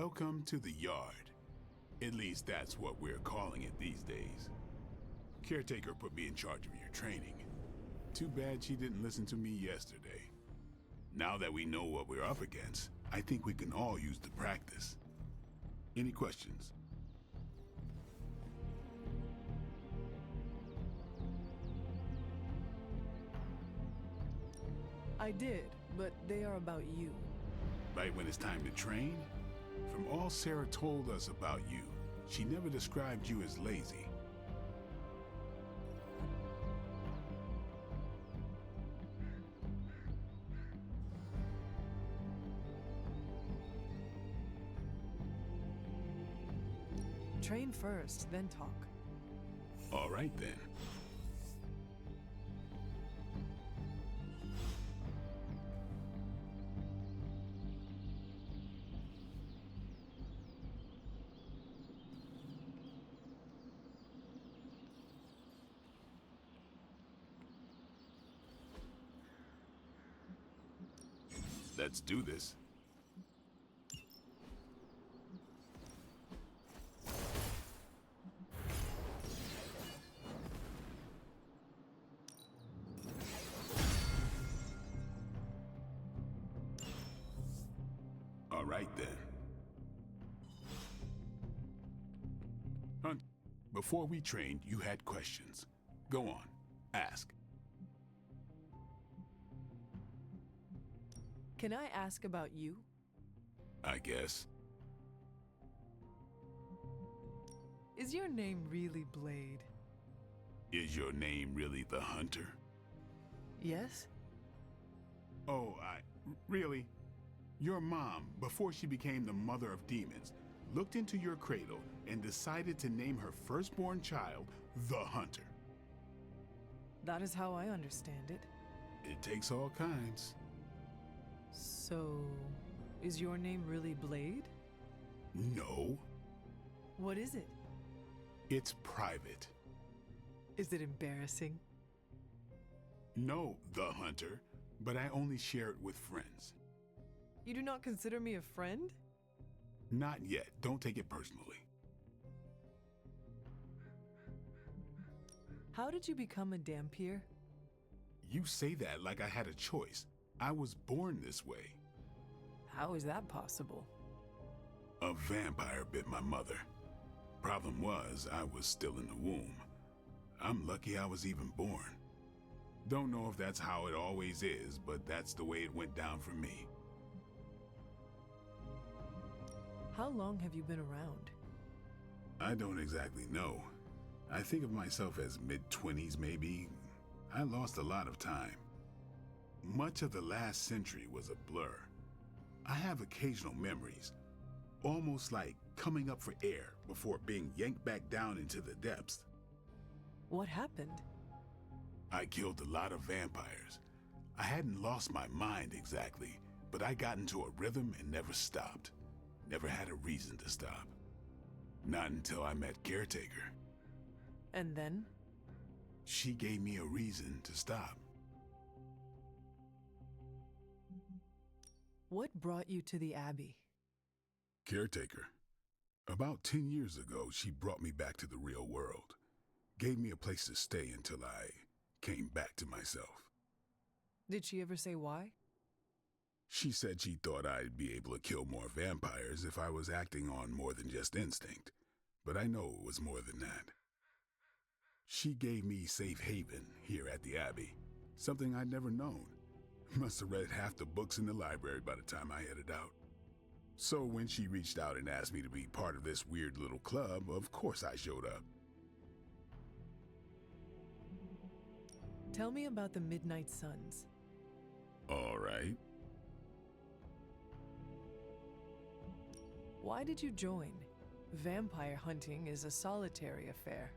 Welcome to the yard. At least that's what we're calling it these days. Caretaker put me in charge of your training. Too bad she didn't listen to me yesterday. Now that we know what we're up against, I think we can all use the practice. Any questions? I did, but they are about you. Right when it's time to train? From all Sarah told us about you, she never described you as lazy. Train first, then talk. All right then. Let's do this. All right then. Hunt, before we trained, you had questions. Go on, ask. Can I ask about you? I guess. Is your name really Blade? Is your name really the Hunter? Yes? Oh, really? Your mom, before she became the mother of demons, looked into your cradle and decided to name her firstborn child the Hunter. That is how I understand it. It takes all kinds. So, is your name really Blade? No, What is it? it's private. Is it embarrassing? No, the Hunter, but I only share it with friends. You do not consider me a friend? Not yet. Don't take it personally. How did you become a Dampier? You say that like I had a choice. I was born this way. How is that possible? A vampire bit my mother. Problem was, I was still in the womb. I'm lucky I was even born. Don't know if that's how it always is, but that's the way it went down for me. How long have you been around? I don't exactly know. I think of myself as mid-20s maybe. I lost a lot of time. Much of the last century was a blur. I have occasional memories, almost like coming up for air before being yanked back down into the depths. What happened? I killed a lot of vampires. I hadn't lost my mind exactly, but I got into a rhythm and never stopped. Never had a reason to stop. Not until I met Caretaker. And then? She gave me a reason to stop. What brought you to the Abbey? Caretaker. About 10 years ago, she brought me back to the real world. Gave me a place to stay until I came back to myself. Did she ever say why? She said she thought I'd be able to kill more vampires if I was acting on more than just instinct, but I know it was more than that. She gave me safe haven here at the Abbey, something I'd never known. Must have read half the books in the library by the time I headed out. So when she reached out and asked me to be part of this weird little club, of course I showed up. Tell me about the Midnight Suns. All right. Why did you join? Vampire hunting is a solitary affair.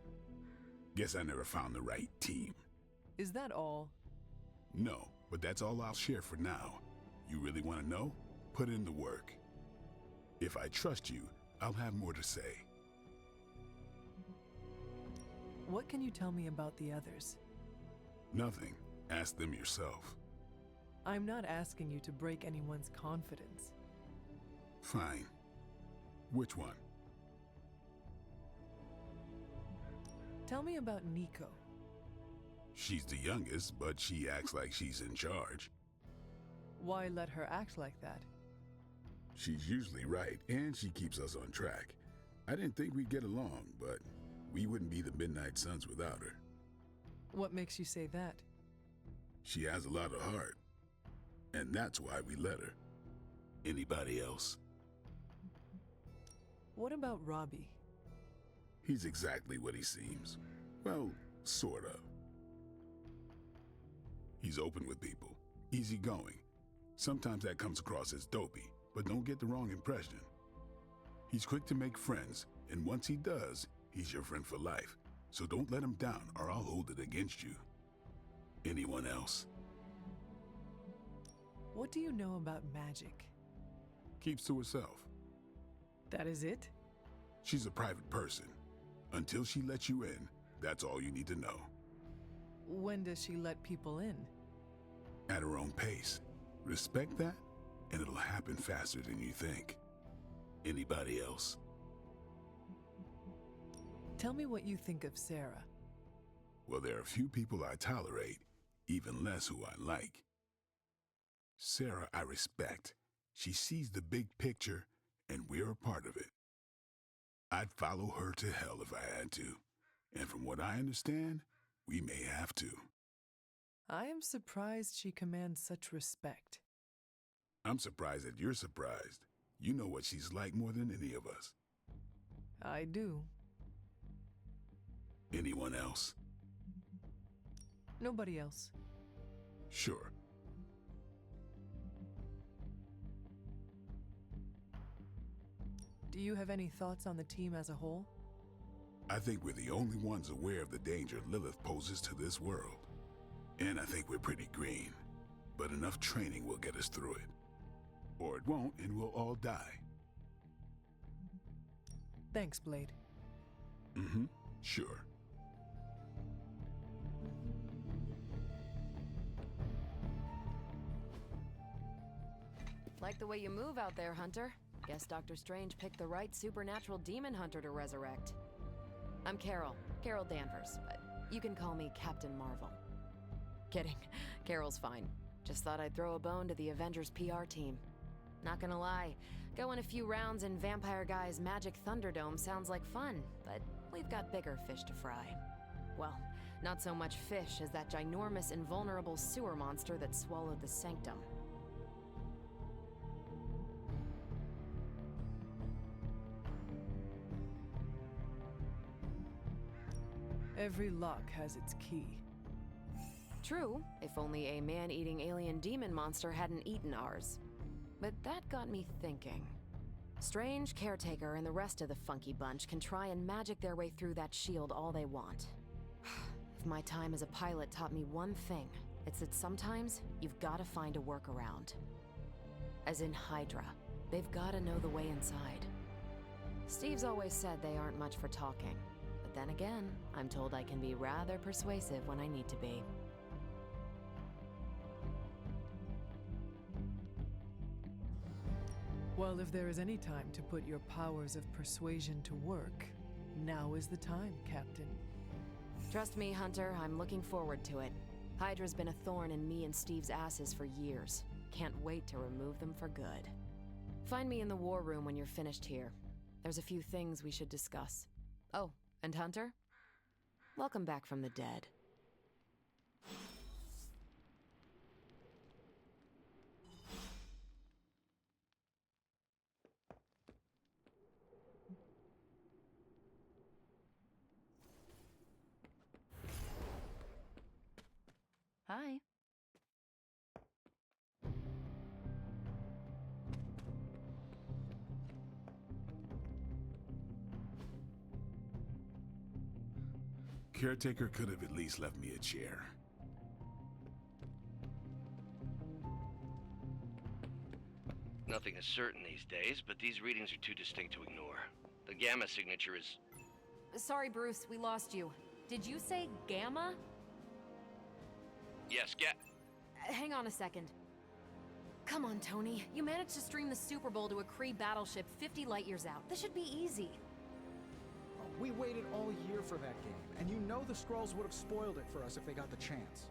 Guess I never found the right team. Is that all? No, but that's all I'll share for now. You really want to know? Put in the work. If I trust you, I'll have more to say. What can you tell me about the others? Nothing. Ask them yourself. I'm not asking you to break anyone's confidence. Fine. Which one? Tell me about Nico. She's the youngest, but she acts like she's in charge. Why let her act like that? She's usually right, and she keeps us on track. I didn't think we'd get along, but we wouldn't be the Midnight Suns without her. What makes you say that? She has a lot of heart, and that's why we let her. Anybody else? What about Robbie? He's exactly what he seems. Well, sort of. He's open with people, easygoing. Sometimes that comes across as dopey, but don't get the wrong impression. He's quick to make friends, and once he does, he's your friend for life. So don't let him down, or I'll hold it against you. Anyone else? What do you know about magic? Keeps to herself. That is it? She's a private person. Until she lets you in, that's all you need to know. When does she let people in? At her own pace. Respect that, and it'll happen faster than you think. Anybody else? Tell me what you think of Sarah. Well, there are a few people I tolerate, even less who I like. Sarah, I respect. She sees the big picture, and we're a part of it. I'd follow her to hell if I had to, and from what I understand, we may have to. I am surprised she commands such respect. I'm surprised that you're surprised. You know what she's like more than any of us. I do. Anyone else? Nobody else. Sure. Do you have any thoughts on the team as a whole? I think we're the only ones aware of the danger Lilith poses to this world. And I think we're pretty green. But enough training will get us through it. Or it won't, and we'll all die. Thanks, Blade. Sure. Like the way you move out there, Hunter. Guess Dr. Strange picked the right supernatural demon hunter to resurrect. I'm Carol Danvers, but you can call me Captain Marvel. Kidding, Carol's fine. Just thought I'd throw a bone to the Avengers PR team. Not gonna lie, going a few rounds in Vampire Guy's Magic Thunderdome sounds like fun, but we've got bigger fish to fry. Well, not so much fish as that ginormous invulnerable sewer monster that swallowed the Sanctum. Every lock has its key. True, if only a man-eating alien demon monster hadn't eaten ours. But that got me thinking. Strange, Caretaker, and the rest of the funky bunch can try and magic their way through that shield all they want. If my time as a pilot taught me one thing, it's that sometimes you've gotta find a workaround. As in Hydra, they've gotta know the way inside. Steve's always said they aren't much for talking. But then again, I'm told I can be rather persuasive when I need to be. Well, if there is any time to put your powers of persuasion to work, now is the time, Captain. Trust me, Hunter, I'm looking forward to it. Hydra's been a thorn in me and Steve's asses for years. Can't wait to remove them for good. Find me in the war room when you're finished here. There's a few things we should discuss. Oh, and Hunter? Welcome back from the dead. Hi. Caretaker could have at least left me a chair. Nothing is certain these days, but these readings are too distinct to ignore. The gamma signature is... Sorry, Bruce, we lost you. Did you say Gamma? Yes, Hang on a second. Come on, Tony. You managed to stream the Super Bowl to a Kree battleship 50 light years out. This should be easy. We waited all year for that game, and you know the Skrulls would have spoiled it for us if they got the chance.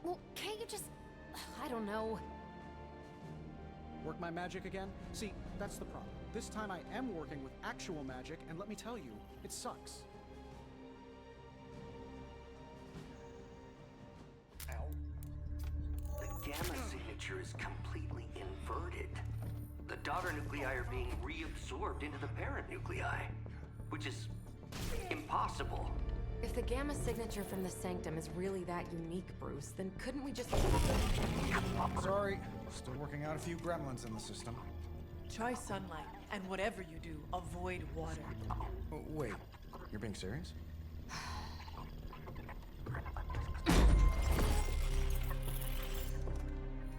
Well, can't you just... I don't know. Work my magic again? See, that's the problem. This time I am working with actual magic, and let me tell you, it sucks. The gamma signature is completely inverted. The daughter nuclei are being reabsorbed into the parent nuclei, which is impossible. If the gamma signature from the Sanctum is really that unique, Bruce, then couldn't we just... Sorry, still working out a few gremlins in the system. Try sunlight, and whatever you do, avoid water. Oh, wait, you're being serious?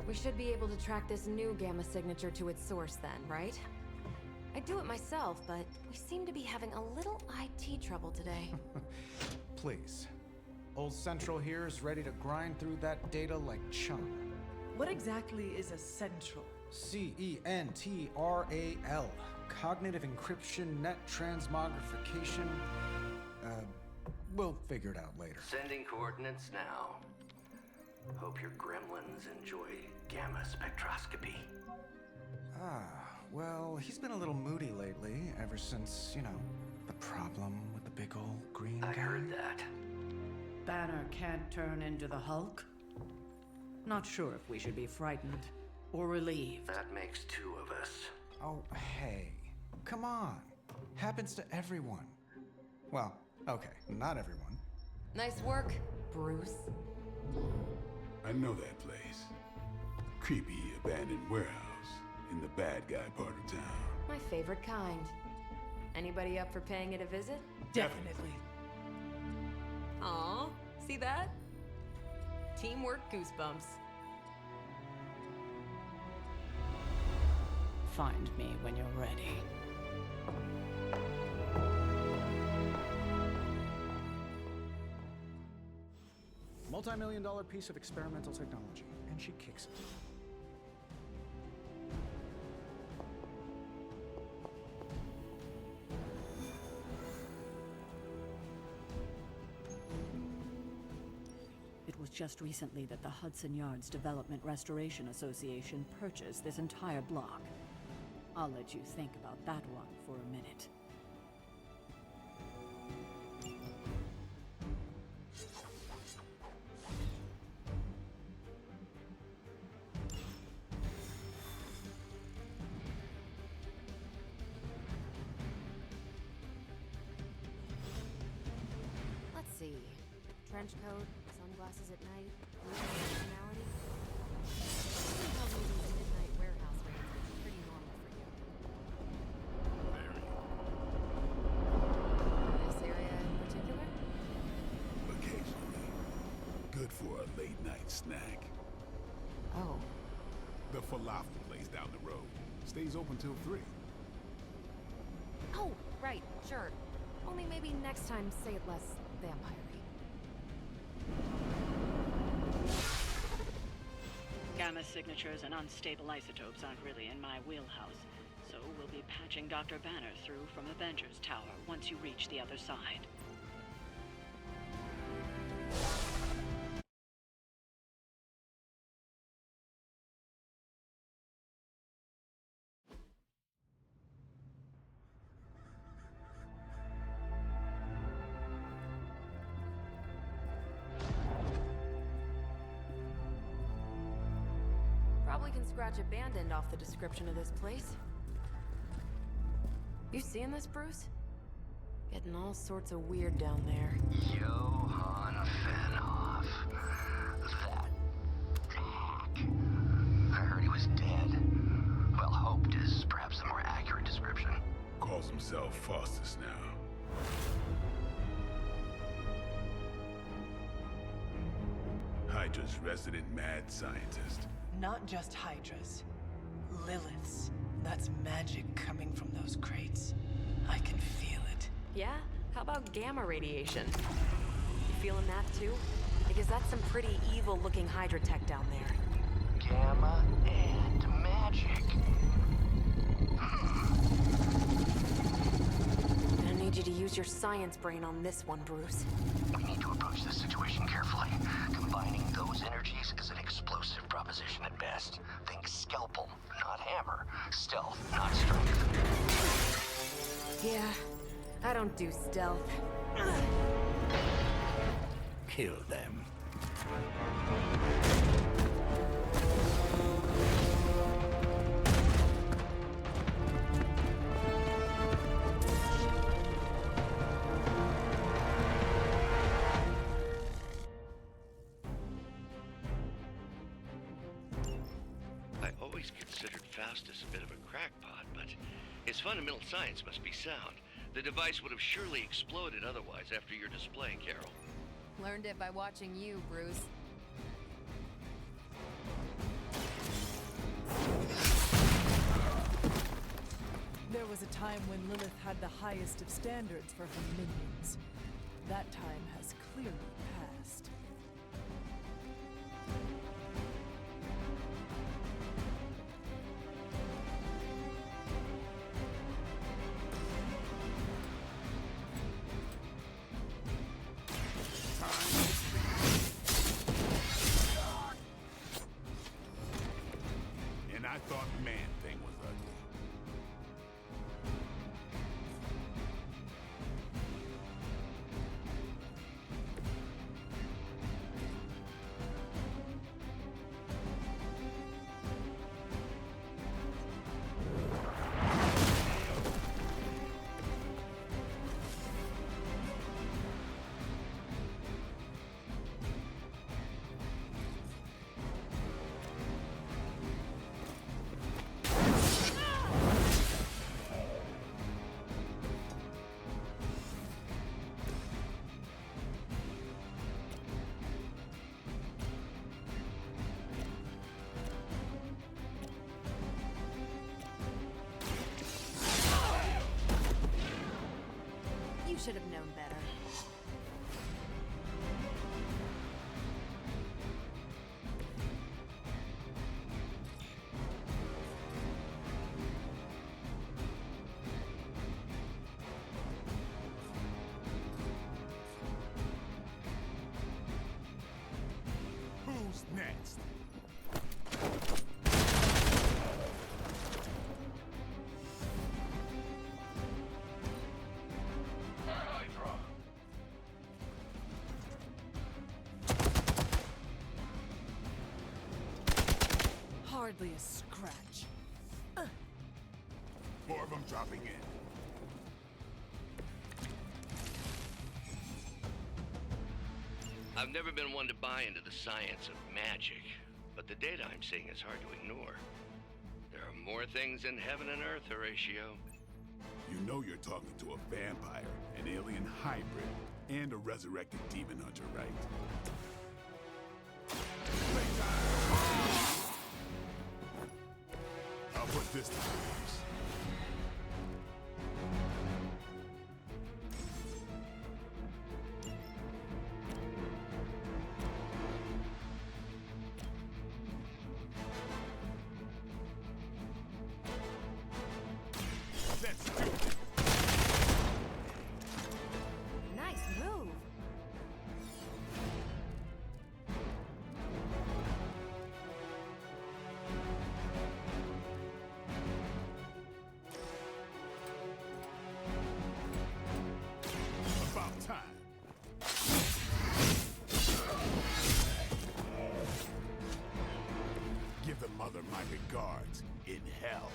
We should be able to track this new gamma signature to its source then, right? I'd do it myself, but we seem to be having a little IT trouble today. Please. Old Central here is ready to grind through that data like chum. What exactly is a central? CENTRAL. Cognitive encryption, net transmogrification. We'll figure it out later. Sending coordinates now. Hope your gremlins enjoy gamma spectroscopy. Well, he's been a little moody lately, ever since, the problem with the big old green guy. I heard that. Banner can't turn into the Hulk? Not sure if we should be frightened or relieved. That makes two of us. Oh, hey. Come on. Happens to everyone. Well, okay, not everyone. Nice work, Bruce. I know that place. Creepy abandoned warehouse in the bad guy part of town. My favorite kind. Anybody up for paying it a visit? Definitely. Aw, see that? Teamwork goosebumps. Find me when you're ready. Multi-million-dollar piece of experimental technology, and she kicks it. It was just recently that the Hudson Yards Development Restoration Association purchased this entire block. I'll let you think about that one for a minute. Let's see. Trench coat, sunglasses at night, personality. You tell me these midnight warehouse raids are pretty normal for you. Very. This area in particular? Occasionally. Good for a late night snack. Oh. The falafel place down the road stays open till 3. Oh, right, sure. Only maybe next time say it less vampire-y. Gamma signatures and unstable isotopes aren't really in my wheelhouse, so we'll be patching Dr. Banner through from Avengers Tower once you reach the other side. Probably can scratch abandoned off the description of this place. You seeing this, Bruce? Getting all sorts of weird down there. Johann Fenoff. That hack. I heard he was dead. Well, hoped is perhaps the more accurate description. Calls himself Faustus now. Hydra's resident mad scientist. Not just Hydras. Liliths. That's magic coming from those crates. I can feel it. Yeah? How about gamma radiation? You feeling that too? Because that's some pretty evil-looking Hydra tech down there. gamma and magic. I need you to use your science brain on this one, Bruce. We need to approach this situation carefully. Combining those energies is an explosive proposition at best. Think scalpel, not hammer. Stealth, not strength. Yeah, I don't do stealth. Kill them. I always considered Faustus a bit of a crackpot, but his fundamental science must be sound. The device would have surely exploded otherwise after your display, Carol. Learned it by watching you, Bruce. There was a time when Lilith had the highest of standards for her minions. That time has clearly passed. And I thought Man-Thing was ugly. You should have known better. Who's next? Hardly a scratch. More of them dropping in. I've never been one to buy into the science of magic, but the data I'm seeing is hard to ignore. There are more things in heaven and earth, Horatio. You know you're talking to a vampire, an alien hybrid, and a resurrected demon hunter, right? Playtime! I'll put this to use. Let's do it! Nice move. About time. Give the mother my regards in hell.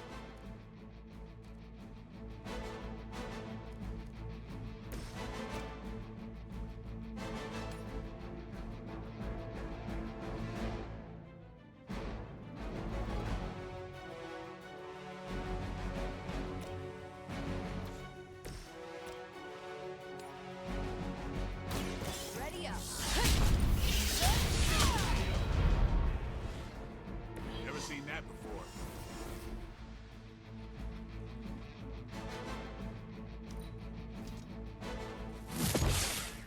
Ready up. Never seen that before.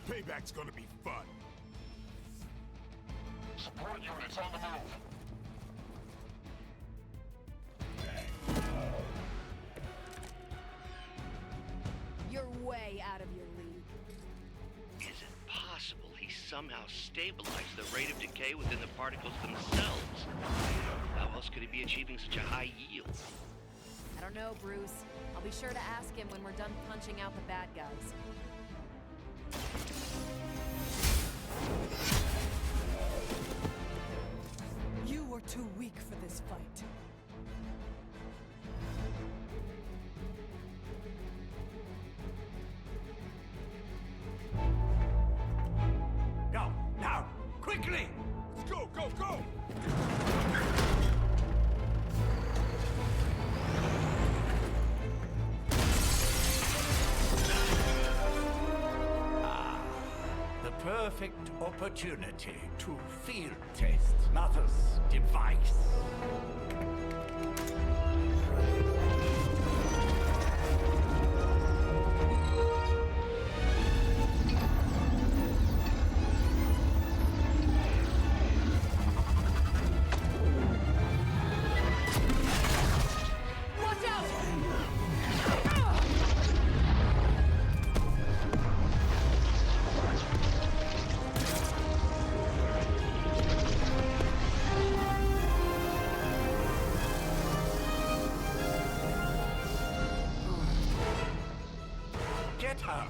Payback's gonna be fun. Support units on the move. somehow stabilize the rate of decay within the particles themselves. How else could he be achieving such a high yield? I don't know, Bruce. I'll be sure to ask him when we're done punching out the bad guys. You were too weak for this fight. Go, now, quickly! Let's go, go, go! The perfect opportunity to field test Mother's device. Get her!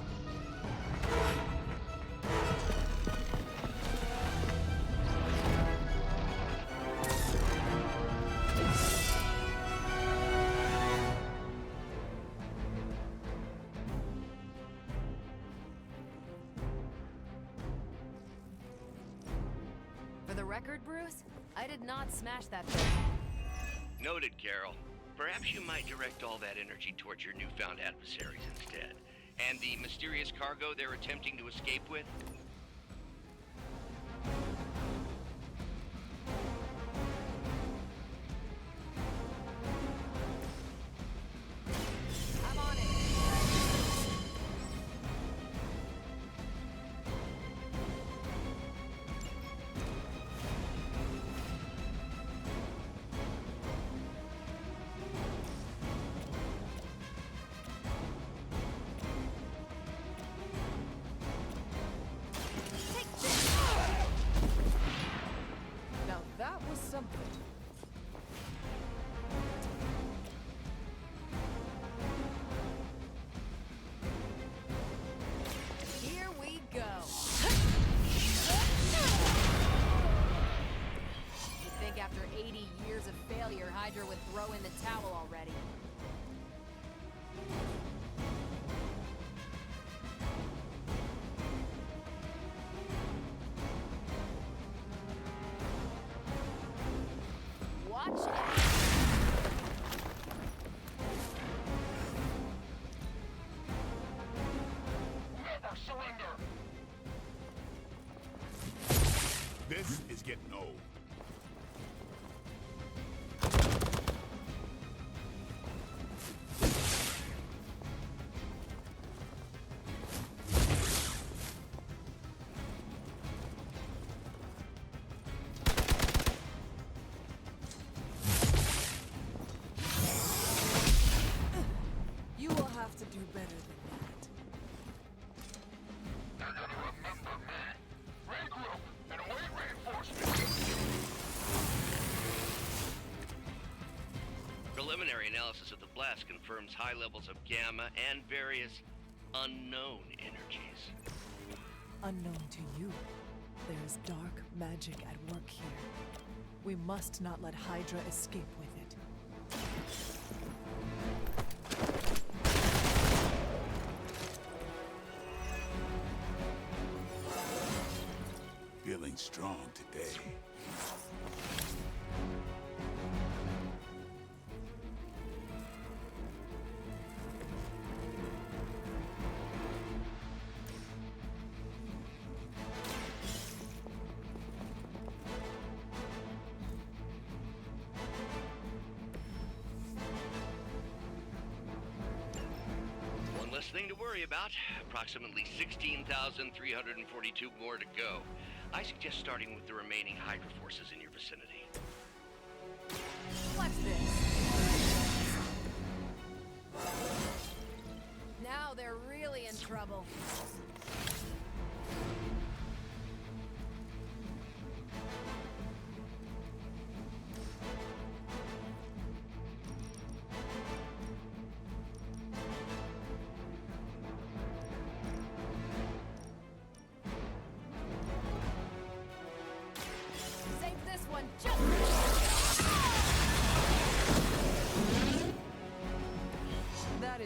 For the record, Bruce, I did not smash that thing. Noted, Carol. Perhaps you might direct all that energy towards your newfound adversaries instead. And the mysterious cargo they're attempting to escape with? I'm on it. Now that was something. Here we go. You'd think after 80 years of failure, Hydra would throw in the towel already. Watch out! This is getting old. You will have to do better than that. Preliminary analysis of the blast confirms high levels of gamma and various unknown energies. Unknown to you, there is dark magic at work here. We must not let Hydra escape with it. Feeling strong today. One less thing to worry about. Approximately 16,342 more to go. I suggest starting with the remaining Hydra forces in your vicinity. Watch this. Now they're really in trouble.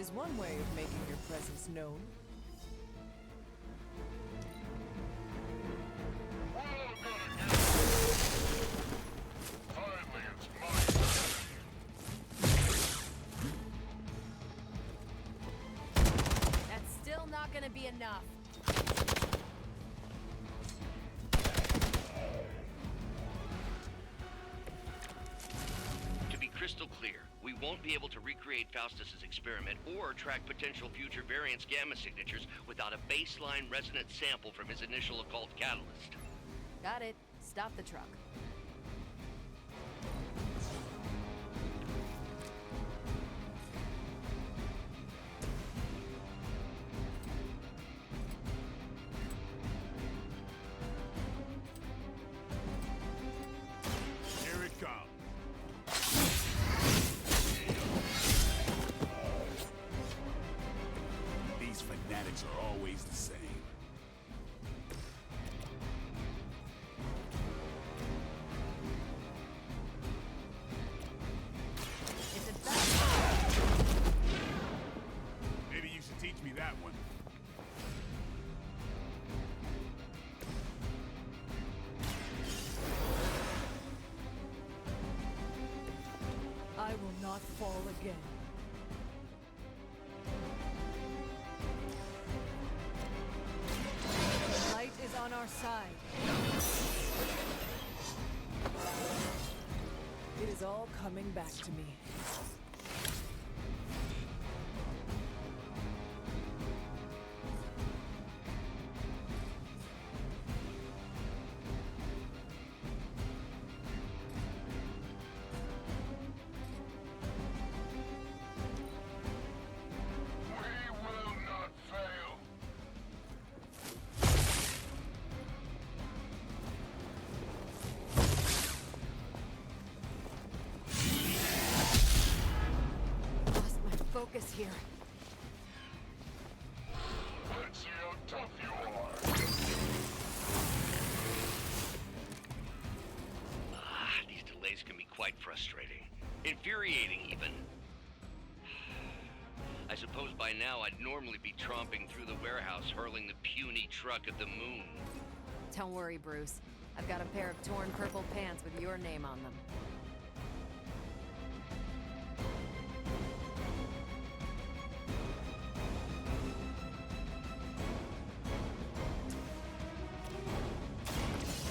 is one way of making your presence known. Finally, it's my turn. That's still not gonna be enough. To be crystal clear, we won't be able to recreate Faustus's experiment or track potential future variants' gamma signatures without a baseline resonant sample from his initial occult catalyst. Got it. Stop the truck. Here it comes. These fanatics are always the same. It's a bad. Maybe you should teach me that one. I will not fall again. The light is on our side. It is all coming back to me. We will not fail. Lost my focus here. Let's see how tough you are. These delays can be quite frustrating. Infuriating, even. I suppose by now I'd normally be tromping through the warehouse hurling the puny truck at the moon. Don't worry, Bruce. I've got a pair of torn purple pants with your name on them.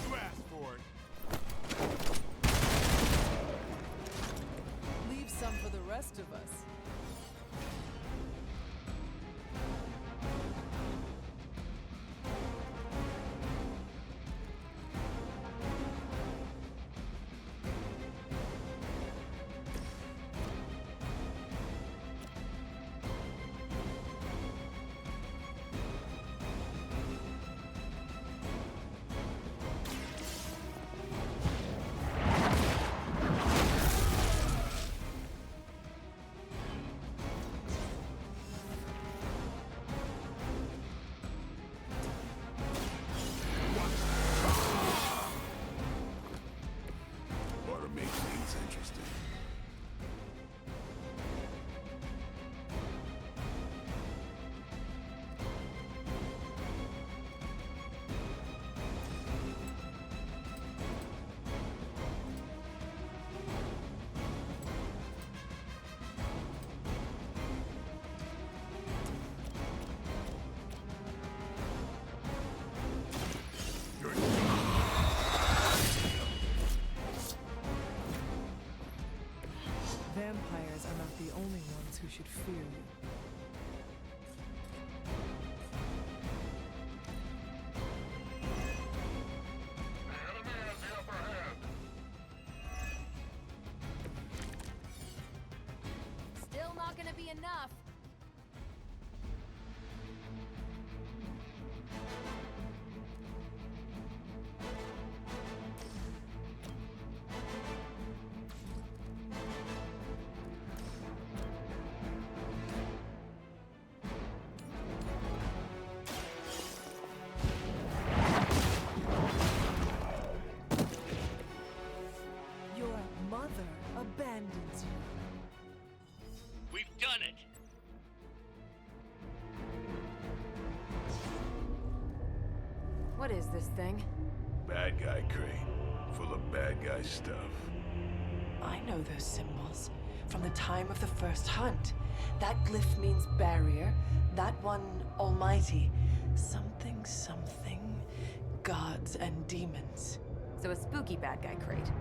You asked for it. Leave some for the rest of us. Ought to make things interesting. You're Vampires are not the only ones who should fear you. The enemy has the upper hand. Still not gonna be enough. Your mother abandons you. We've done it! What is this thing? Bad guy crate, full of bad guy stuff. I know those symbols from the time of the first hunt. That glyph means barrier, that one almighty. Something, gods and demons. So a spooky bad guy crate.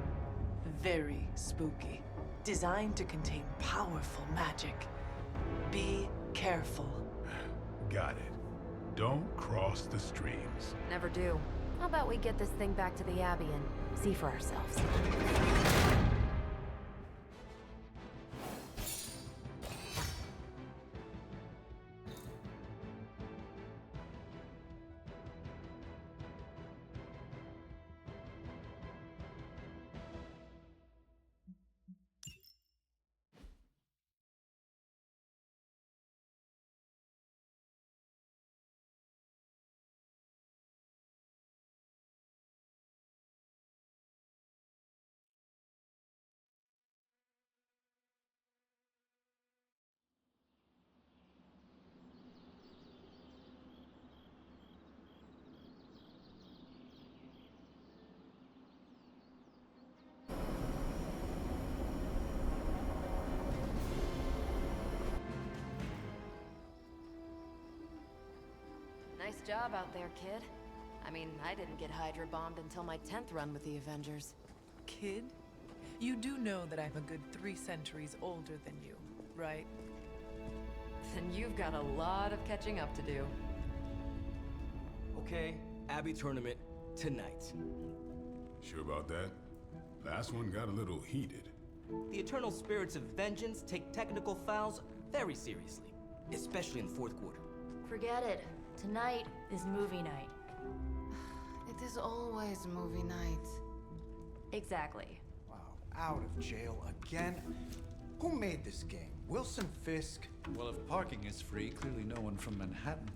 Very spooky. Designed to contain powerful magic. Be careful. Got it. Don't cross the streams. Never do. How about we get this thing back to the Abbey and see for ourselves? Nice job out there, kid. I mean, I didn't get Hydra bombed until my 10th run with the Avengers. Kid, you do know that I'm a good 3 centuries older than you, right? Then you've got a lot of catching up to do. Okay, Abbey tournament tonight. Sure about that? Last one got a little heated. The eternal spirits of vengeance take technical fouls very seriously, especially in the fourth quarter. Forget it. Tonight is movie night. It is always movie night. Exactly. Wow, out of jail again? Who made this game? Wilson Fisk? Well, if parking is free, clearly no one from Manhattan.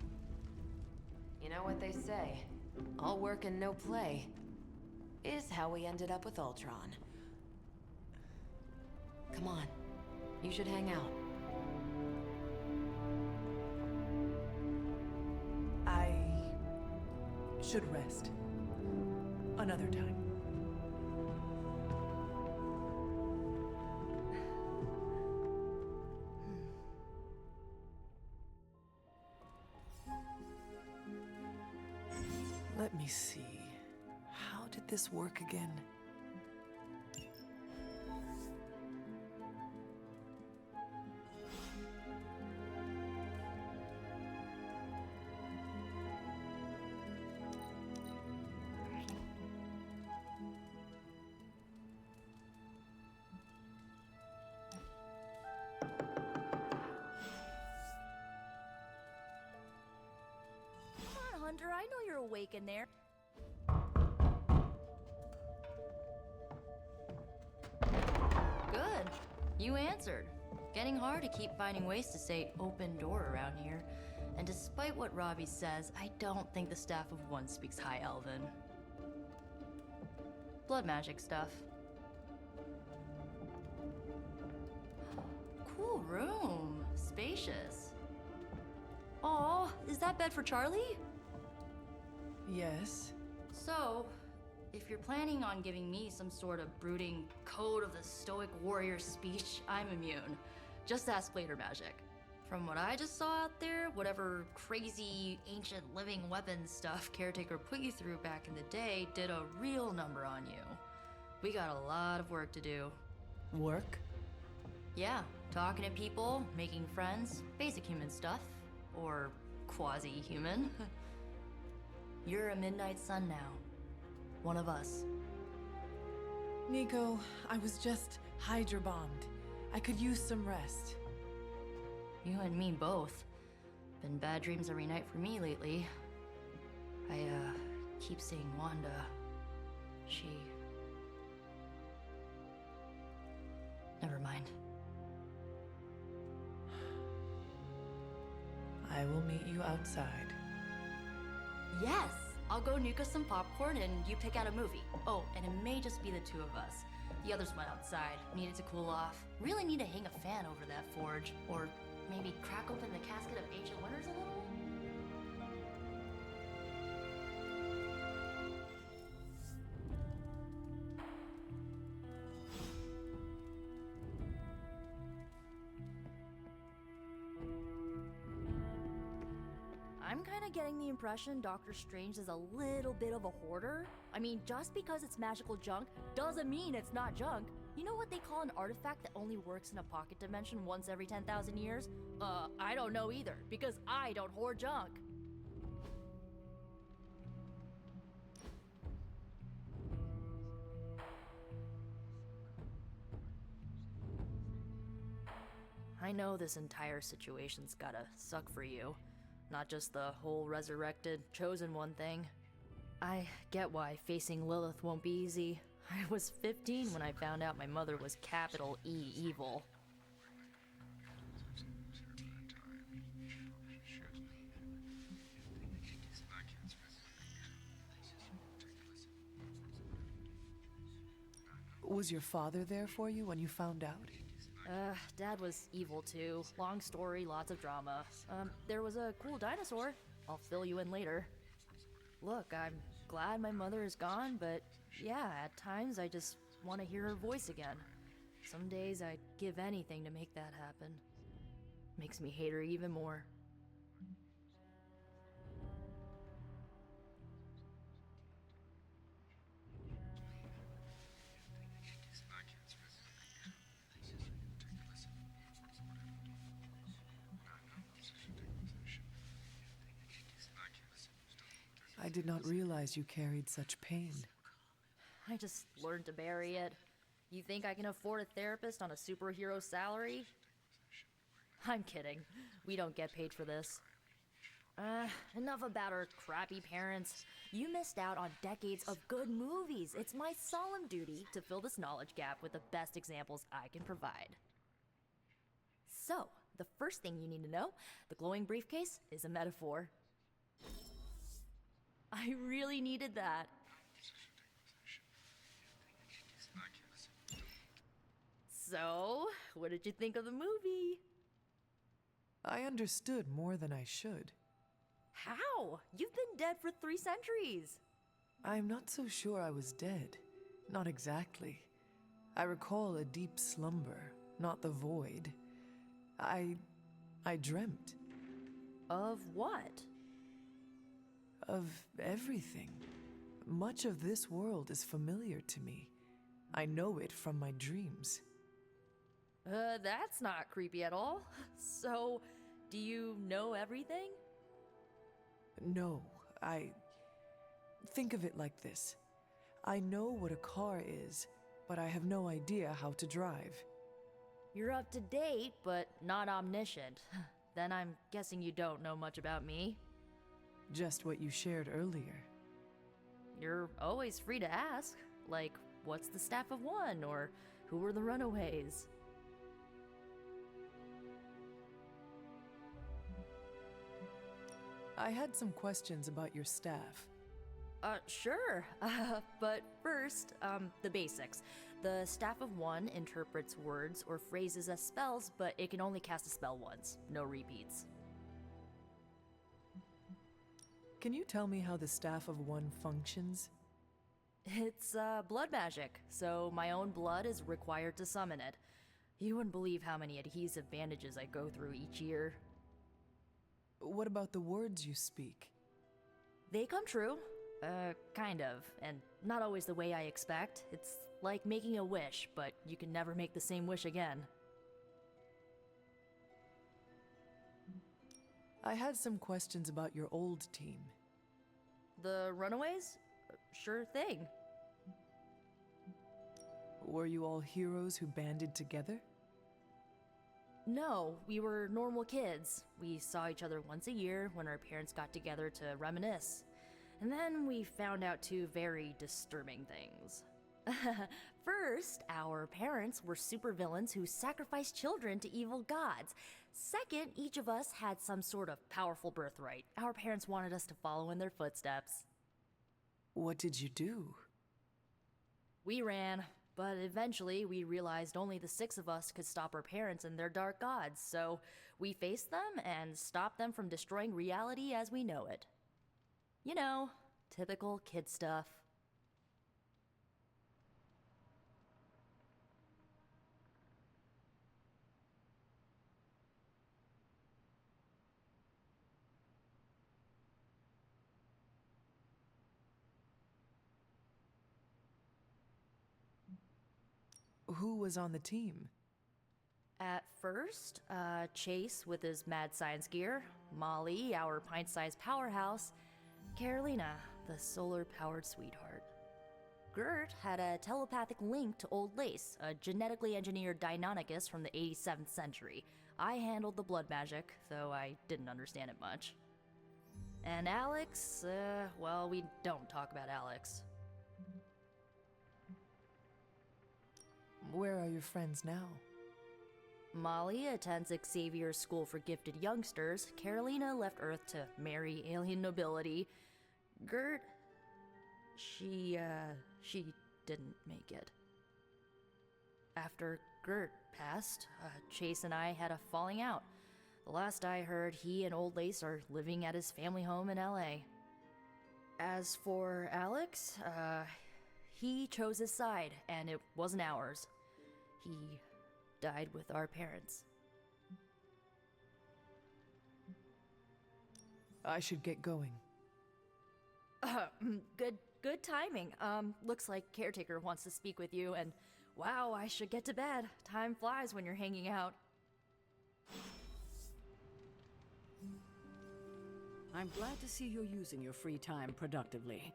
You know what they say? All work and no play is how we ended up with Ultron. Come on. You should hang out. I should rest. Another time. Let me see. How did this work again? Hunter, I know you're awake in there. Good. You answered. Getting hard to keep finding ways to say open door around here. And despite what Robbie says, I don't think the staff of one speaks High Elven. Blood magic stuff. Cool room. Spacious. Aw, is that bed for Charlie? Yes. So, if you're planning on giving me some sort of brooding code of the stoic warrior speech, I'm immune. Just ask later magic. From what I just saw out there, whatever crazy ancient living weapons stuff Caretaker put you through back in the day did a real number on you. We got a lot of work to do. Work? Yeah, talking to people, making friends, basic human stuff. Or quasi-human. You're a Midnight Sun now. One of us. Nico, I was just Hydra bombed. I could use some rest. You and me both. Been bad dreams every night for me lately. I, keep seeing Wanda. She... Never mind. I will meet you outside. Yes! I'll go nuke us some popcorn and you pick out a movie. Oh, and it may just be the two of us. The others went outside, needed to cool off. Really need to hang a fan over that forge. Or maybe crack open the casket of ancient wonders a little? kind of getting the impression Doctor Strange is a little bit of a hoarder. I mean, just because it's magical junk doesn't mean it's not junk. You know what they call an artifact that only works in a pocket dimension once every 10,000 years? I don't know either, because I don't hoard junk. I know this entire situation's gotta suck for you. Not just the whole resurrected, chosen one thing. I get why facing Lilith won't be easy. I was 15 when I found out my mother was capital E evil. Was your father there for you when you found out? Dad was evil too. Long story, lots of drama. There was a cool dinosaur. I'll fill you in later. Look, I'm glad my mother is gone, but yeah, at times I just want to hear her voice again. Some days I'd give anything to make that happen. Makes me hate her even more. I did not realize you carried such pain. I just learned to bury it. You think I can afford a therapist on a superhero salary? I'm kidding. We don't get paid for this. Enough about our crappy parents. You missed out on decades of good movies. It's my solemn duty to fill this knowledge gap with the best examples I can provide. So, the first thing you need to know, the glowing briefcase is a metaphor. I really needed that. So, what did you think of the movie? I understood more than I should. How? You've been dead for 3 centuries. I'm not so sure I was dead. Not exactly. I recall a deep slumber, not the void. I dreamt. Of what? Of everything. Much of this world is familiar to me. I know it from my dreams. That's not creepy at all. So, do you know everything? No, think of it like this. I know what a car is, but I have no idea how to drive. You're up to date, but not omniscient. Then I'm guessing you don't know much about me. Just what you shared earlier. You're always free to ask. Like, what's the Staff of One? Or who were the Runaways? I had some questions about your staff. Sure. But first, the basics. The Staff of One interprets words or phrases as spells, but it can only cast a spell once. No repeats. Can you tell me how the Staff of One functions? It's, blood magic, so my own blood is required to summon it. You wouldn't believe how many adhesive bandages I go through each year. What about the words you speak? They come true. Kind of, and not always the way I expect. It's like making a wish, but you can never make the same wish again. I had some questions about your old team. The Runaways? Sure thing. Were you all heroes who banded together? No, we were normal kids. We saw each other once a year when our parents got together to reminisce. And then we found out 2 very disturbing things. First, our parents were supervillains who sacrificed children to evil gods. Second, each of us had some sort of powerful birthright. Our parents wanted us to follow in their footsteps. What did you do? We ran, but eventually we realized only the 6 of us could stop our parents and their dark gods, so we faced them and stopped them from destroying reality as we know it. You know, typical kid stuff. Who was on the team? At first, Chase with his mad science gear, Molly, our pint-sized powerhouse, Carolina, the solar-powered sweetheart. Gert had a telepathic link to Old Lace, a genetically engineered Deinonychus from the 87th century. I handled the blood magic, though I didn't understand it much. And Alex, well, we don't talk about Alex. Where are your friends now? Molly attends Xavier's School for Gifted Youngsters. Carolina left Earth to marry alien nobility. Gert, she didn't make it. After Gert passed, Chase and I had a falling out. The last I heard, he and Old Lace are living at his family home in LA. As for Alex, he chose his side, and it wasn't ours. He died with our parents. I should get going. Good timing. Looks like Caretaker wants to speak with you, and wow, I should get to bed. Time flies when you're hanging out. I'm glad to see you're using your free time productively.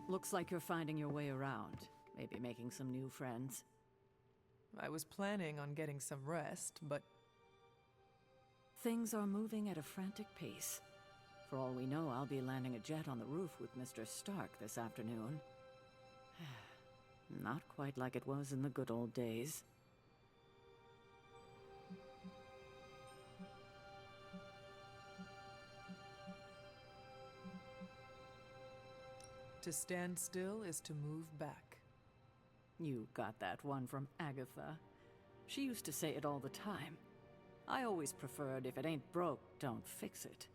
Looks like you're finding your way around. Maybe making some new friends. I was planning on getting some rest, but... Things are moving at a frantic pace. For all we know, I'll be landing a jet on the roof with Mr. Stark this afternoon. Not quite like it was in the good old days. To stand still is to move back. You got that one from Agatha. She used to say it all the time. I always preferred, if it ain't broke, don't fix it.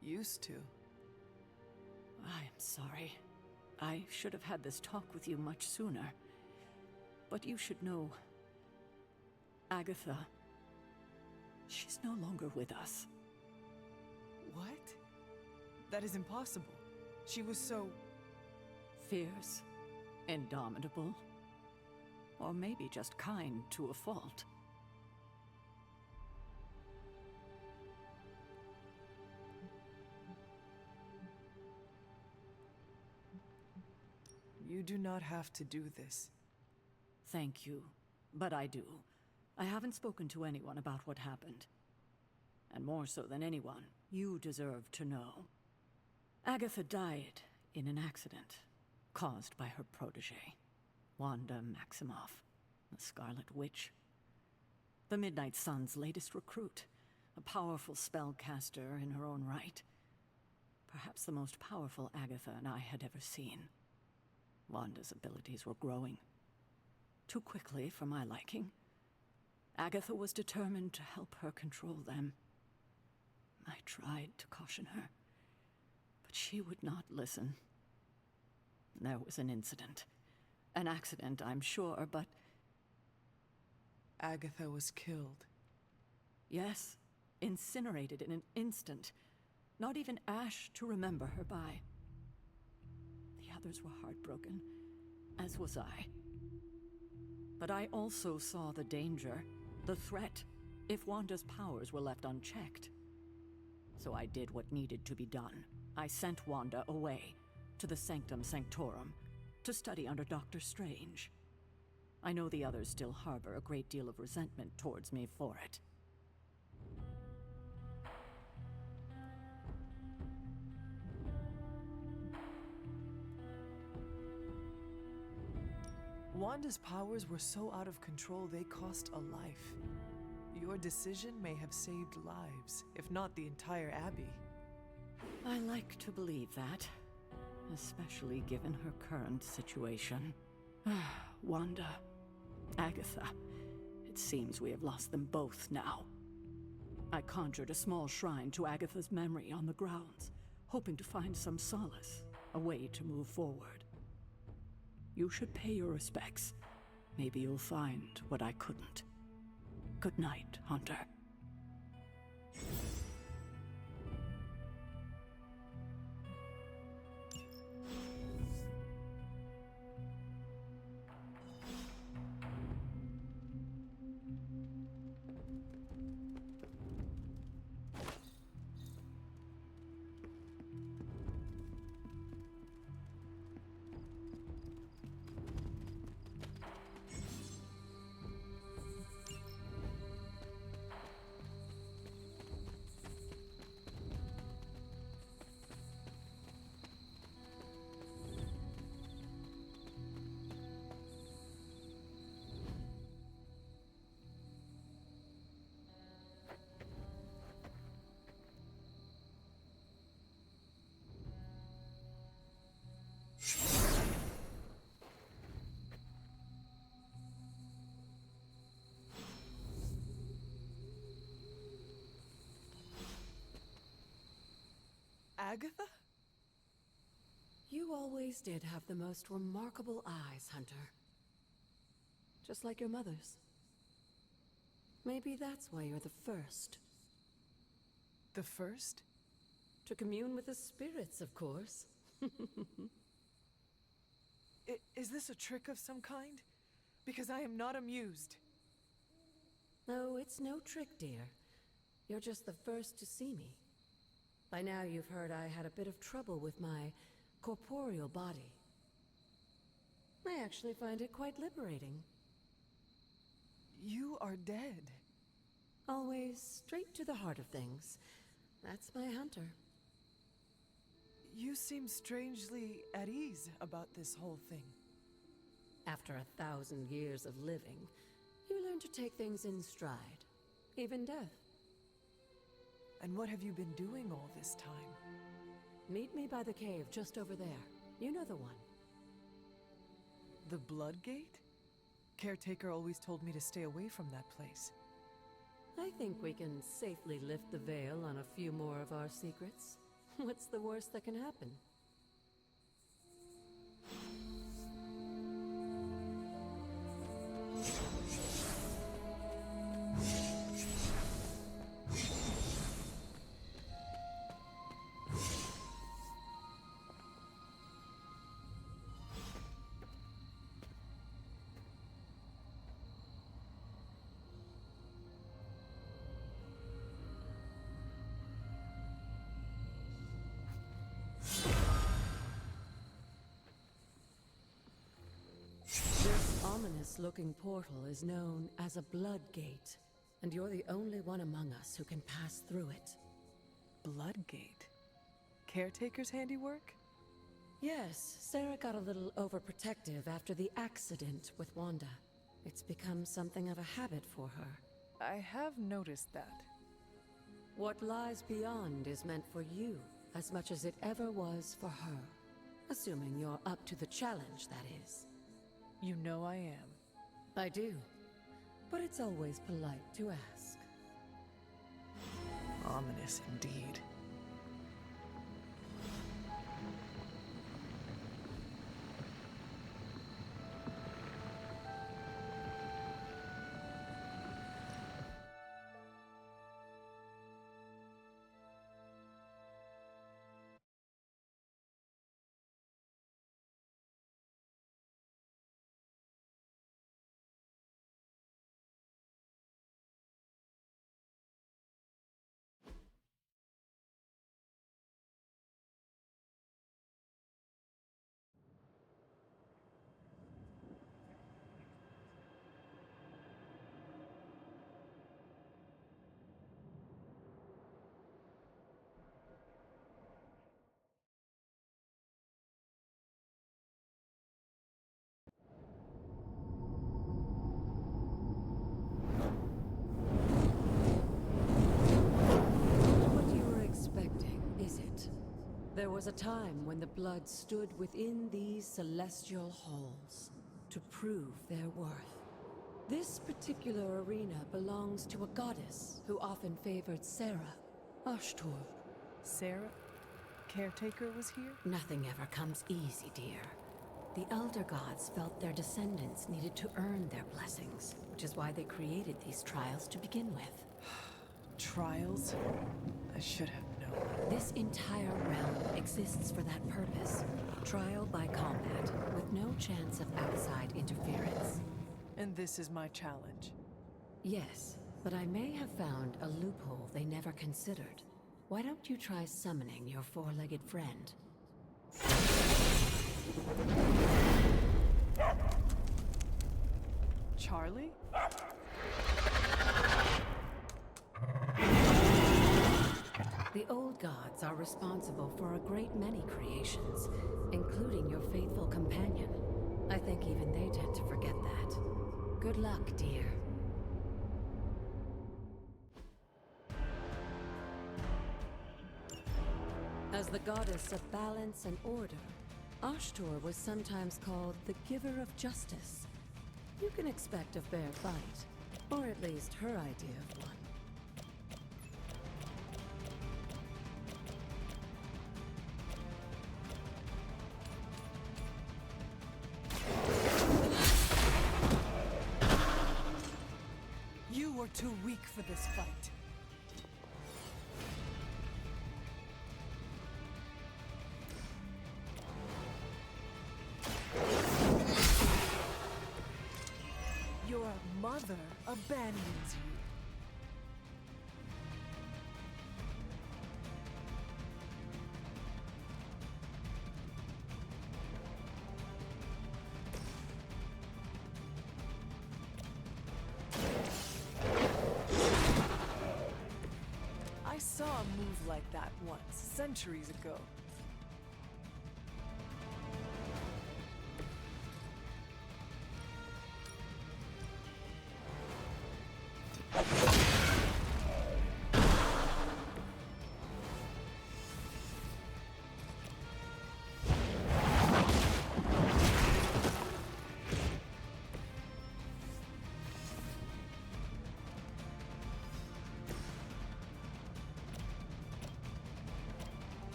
Used to. I am sorry. I should have had this talk with you much sooner. But you should know... Agatha... she's no longer with us. What? That is impossible. She was so... fierce, indomitable, or maybe just kind to a fault. You do not have to do this. Thank you, but I do. I haven't spoken to anyone about what happened. And more so than anyone, you deserve to know. Agatha died in an accident caused by her protege, Wanda Maximoff, the Scarlet Witch. The Midnight Sun's latest recruit, a powerful spellcaster in her own right. Perhaps the most powerful Agatha and I had ever seen. Wanda's abilities were growing. Too quickly for my liking. Agatha was determined to help her control them. I tried to caution her, but she would not listen. There was an incident. An accident, I'm sure, but... Agatha was killed. Yes, incinerated in an instant. Not even ash to remember her by. The others were heartbroken, as was I. But I also saw the danger, the threat, if Wanda's powers were left unchecked. So I did what needed to be done. I sent Wanda away, to the Sanctum Sanctorum, to study under Dr. Strange. I know the others still harbor a great deal of resentment towards me for it. Wanda's powers were so out of control they cost a life. Your decision may have saved lives, if not the entire Abbey. I like to believe that, especially given her current situation. Wanda, Agatha, it seems we have lost them both now. I conjured a small shrine to Agatha's memory on the grounds, hoping to find some solace, a way to move forward. You should pay your respects. Maybe you'll find what I couldn't. Good night, Hunter. Agatha? You always did have the most remarkable eyes, Hunter. Just like your mother's. Maybe that's why you're the first. The first? To commune with the spirits, of course. Is this a trick of some kind? Because I am not amused. No, it's no trick, dear. You're just the first to see me. By now you've heard I had a bit of trouble with my corporeal body. I actually find it quite liberating. You are dead. Always straight to the heart of things. That's my Hunter. You seem strangely at ease about this whole thing. After 1,000 years of living, you learn to take things in stride. Even death. And what have you been doing all this time? Meet me by the cave just over there. You know the one. The Blood Gate? Caretaker always told me to stay away from that place. I think we can safely lift the veil on a few more of our secrets. What's the worst that can happen? Ominous-looking portal is known as a Blood Gate, and you're the only one among us who can pass through it. Blood Gate? Caretaker's handiwork? Yes, Sarah got a little overprotective after the accident with Wanda. It's become something of a habit for her. I have noticed that. What lies beyond is meant for you as much as it ever was for her. Assuming you're up to the challenge, that is. You know I am. I do. But it's always polite to ask. Ominous indeed. There was a time when the blood stood within these celestial halls to prove their worth. This particular arena belongs to a goddess who often favored Sarah, Ashtur. Sarah? Caretaker was here? Nothing ever comes easy, dear. The Elder Gods felt their descendants needed to earn their blessings, which is why they created these trials to begin with. Trials? I should have known. This entire realm exists for that purpose. Trial by combat, with no chance of outside interference. And this is my challenge? Yes, but I may have found a loophole they never considered. Why don't you try summoning your four-legged friend? Charlie? The old gods are responsible for a great many creations, including your faithful companion. I think even they tend to forget that. Good luck, dear. As the goddess of balance and order, Ashtur was sometimes called the giver of justice. You can expect a fair fight, or at least her idea of one. too weak for this fight. Your mother abandons you. I saw a move like that once, centuries ago.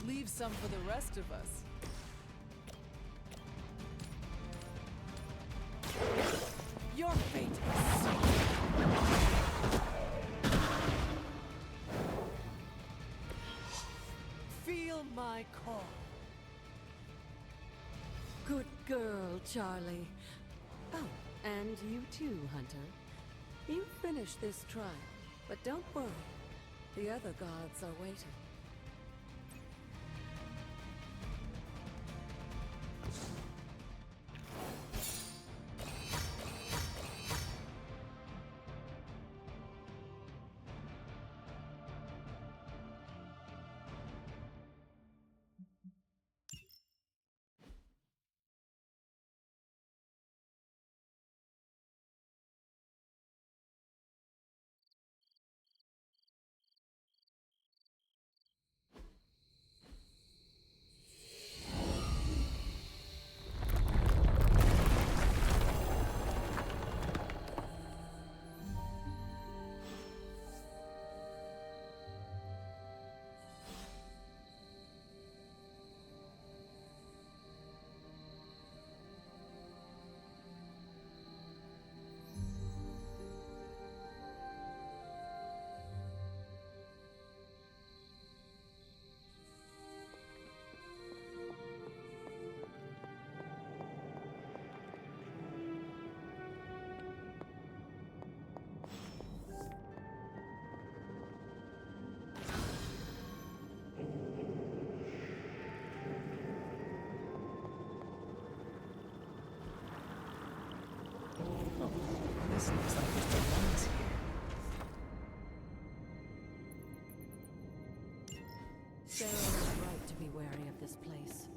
Leave some for the rest of us. Your fate is sealed. Feel my call. Good girl, Charlie. Oh, and you too, Hunter. You finished this trial, but don't worry. The other gods are waiting. This looks like it belongs here. Sarah was right to be wary of this place.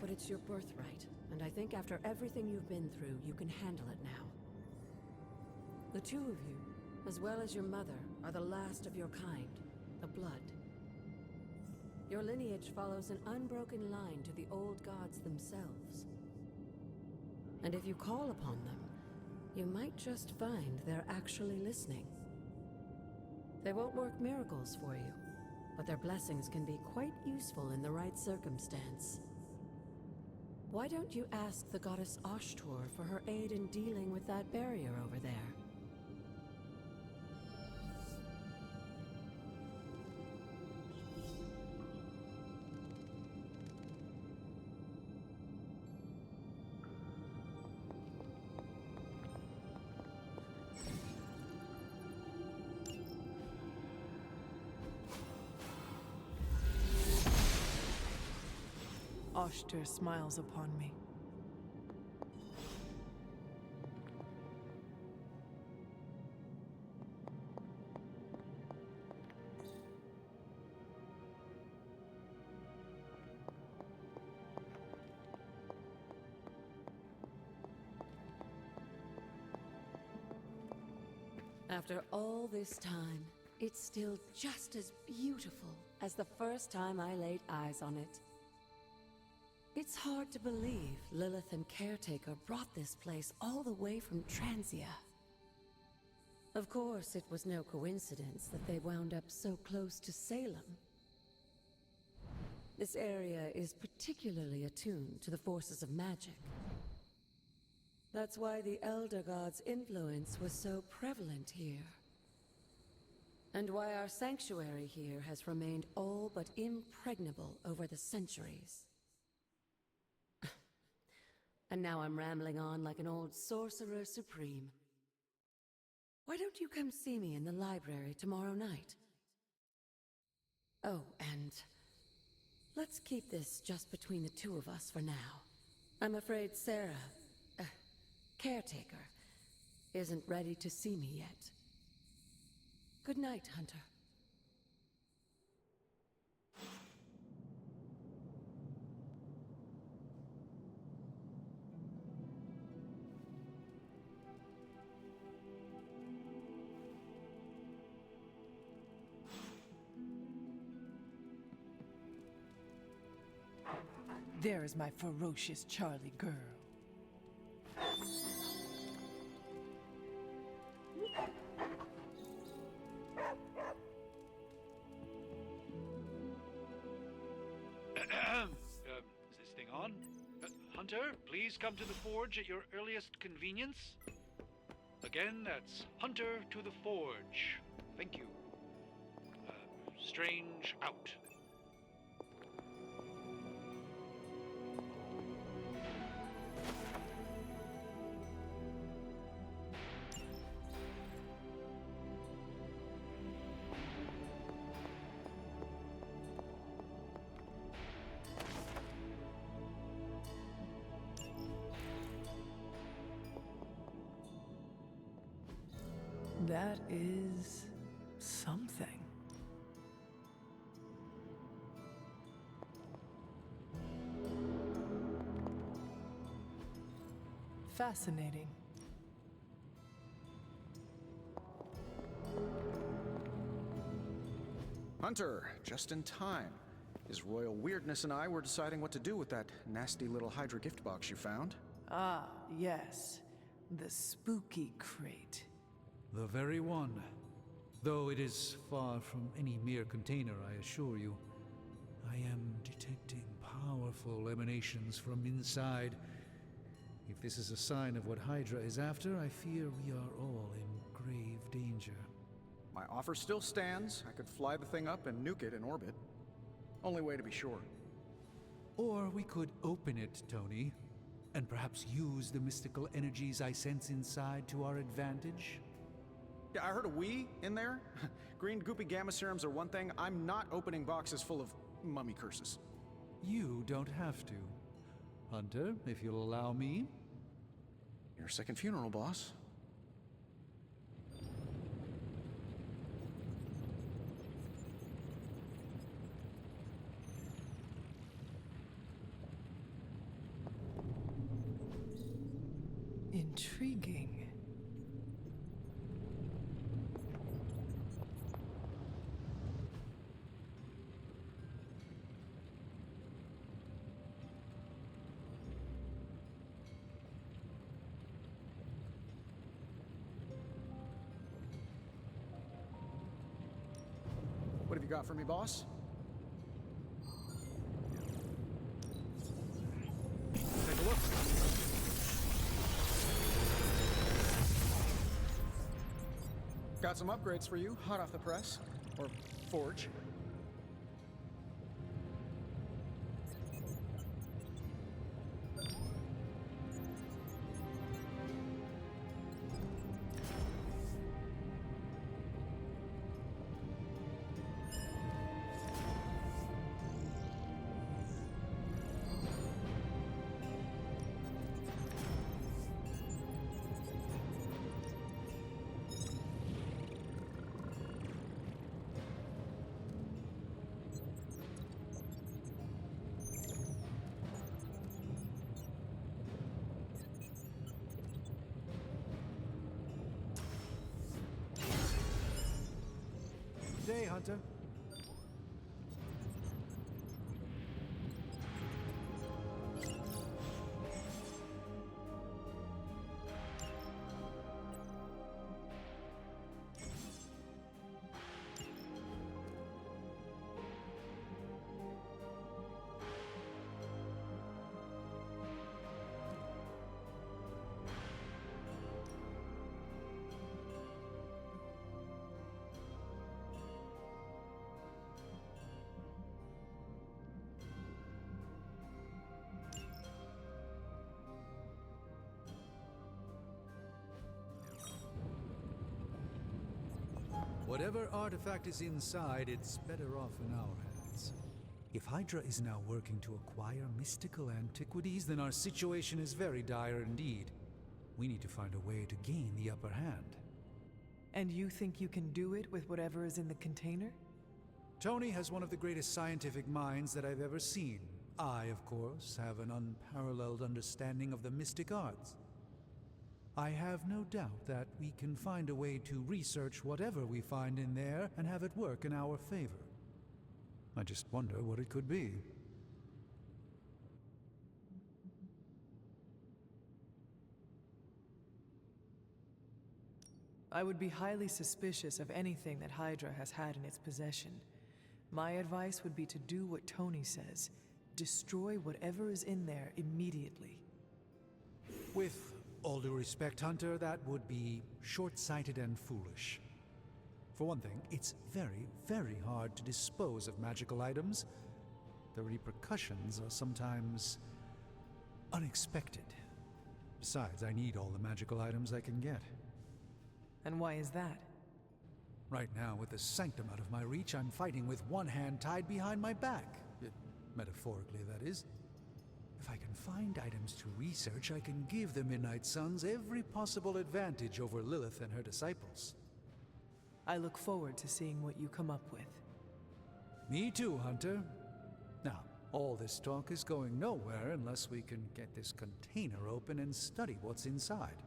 But it's your birthright, and I think after everything you've been through, you can handle it now. The two of you, as well as your mother, are the last of your kind, the Blood. Your lineage follows an unbroken line to the old gods themselves. And if you call upon them, you might just find they're actually listening. They won't work miracles for you, but their blessings can be quite useful in the right circumstance. Why don't you ask the goddess Ashtor for her aid in dealing with that barrier over there? Ashtor smiles upon me. After all this time, it's still just as beautiful as the first time I laid eyes on it. It's hard to believe Lilith and Caretaker brought this place all the way from Transia. Of course, it was no coincidence that they wound up so close to Salem. This area is particularly attuned to the forces of magic. That's why the Elder God's influence was so prevalent here. And why our sanctuary here has remained all but impregnable over the centuries. And now I'm rambling on like an old sorcerer supreme. Why don't you come see me in the library tomorrow night? Oh, and let's keep this just between the two of us for now. I'm afraid Sarah, caretaker, isn't ready to see me yet. Good night, Hunter. There is my ferocious Charlie girl. Is this thing on? Hunter, please come to the forge at your earliest convenience. Again, that's Hunter to the forge. Thank you. Strange out. That is something. Fascinating. Hunter, just in time. His royal weirdness and I were deciding what to do with that nasty little Hydra gift box you found. Ah, yes. The spooky crate. The very one. Though it is far from any mere container, I assure you. I am detecting powerful emanations from inside. If this is a sign of what Hydra is after, I fear we are all in grave danger. My offer still stands. I could fly the thing up and nuke it in orbit. Only way to be sure. Or we could open it, Tony, and perhaps use the mystical energies I sense inside to our advantage. Yeah, I heard a "we" in there. Green goopy gamma serums are one thing. I'm not opening boxes full of mummy curses. You don't have to. Hunter, if you'll allow me. Your second funeral, boss. Intriguing. What have you got for me, boss? Take a look. Got some upgrades for you, hot off the press. Or forge. Day, Hunter. Whatever artifact is inside, it's better off in our hands. If Hydra is now working to acquire mystical antiquities, then our situation is very dire indeed. We need to find a way to gain the upper hand. And you think you can do it with whatever is in the container? Tony has one of the greatest scientific minds that I've ever seen. I, of course, have an unparalleled understanding of the mystic arts. I have no doubt that we can find a way to research whatever we find in there and have it work in our favor. I just wonder what it could be. I would be highly suspicious of anything that Hydra has had in its possession. My advice would be to do what Tony says. Destroy whatever is in there immediately. With all due respect, Hunter, that would be short-sighted and foolish. For one thing, it's very, very hard to dispose of magical items. The repercussions are sometimes unexpected. Besides, I need all the magical items I can get. And why is that? Right now, with the sanctum out of my reach, I'm fighting with one hand tied behind my back. Metaphorically, that is. If I can find items to research, I can give the Midnight Suns every possible advantage over Lilith and her disciples. I look forward to seeing what you come up with. Me too, Hunter. Now, all this talk is going nowhere unless we can get this container open and study what's inside.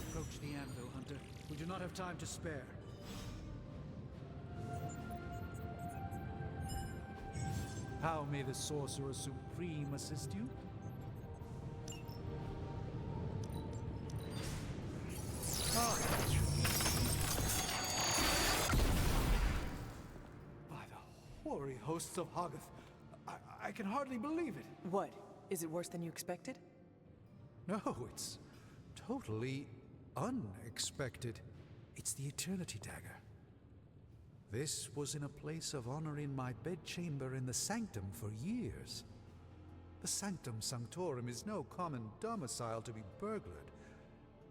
Approach the anvil, Hunter. We do not have time to spare. How may the Sorcerer Supreme assist you? By the hoary hosts of Agatha, I can hardly believe it. What? Is it worse than you expected? No, it's totally unexpected. It's the Eternity Dagger. This was in a place of honor in my bedchamber in the Sanctum for years. The Sanctum Sanctorum is no common domicile to be burglared.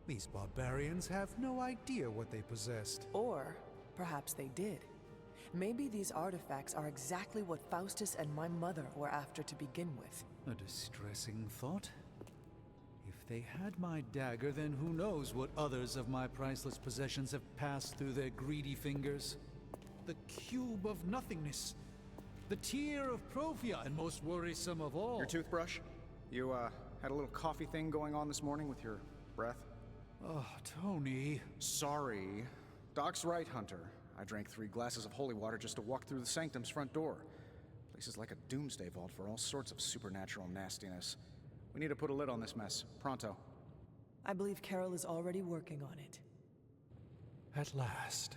These barbarians have no idea what they possessed. Or perhaps they did. Maybe these artifacts are exactly what Faustus and my mother were after to begin with. A distressing thought. If they had my dagger, then who knows what others of my priceless possessions have passed through their greedy fingers. The cube of nothingness. The tear of Profia, and most worrisome of all. Your toothbrush? You, had a little coffee thing going on this morning with your breath? Oh, Tony. Sorry. Doc's right, Hunter. I drank 3 glasses of holy water just to walk through the Sanctum's front door. Place is like a doomsday vault for all sorts of supernatural nastiness. We need to put a lid on this mess. Pronto. I believe Carol is already working on it. At last.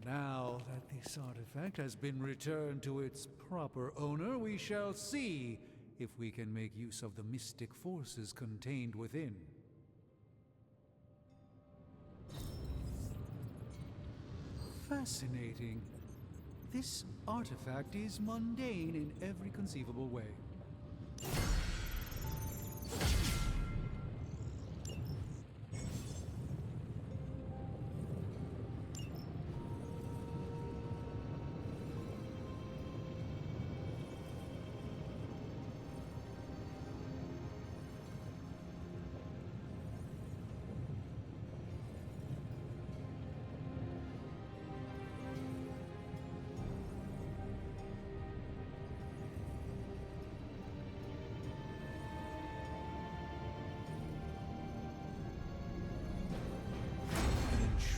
Now that this artifact has been returned to its proper owner, we shall see if we can make use of the mystic forces contained within. Fascinating. This artifact is mundane in every conceivable way.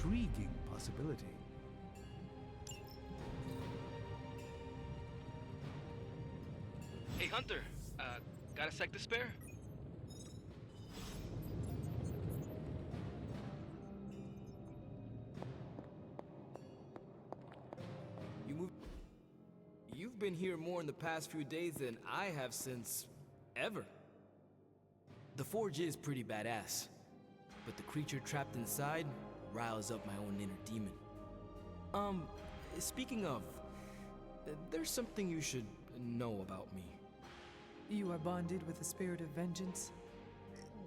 Intriguing possibility. Hey, Hunter. Got a sec to spare? You've been here more in the past few days than I have since ever. The forge is pretty badass, but the creature trapped inside riles up my own inner demon. Speaking of, there's something you should know about me. You are bonded with the spirit of vengeance?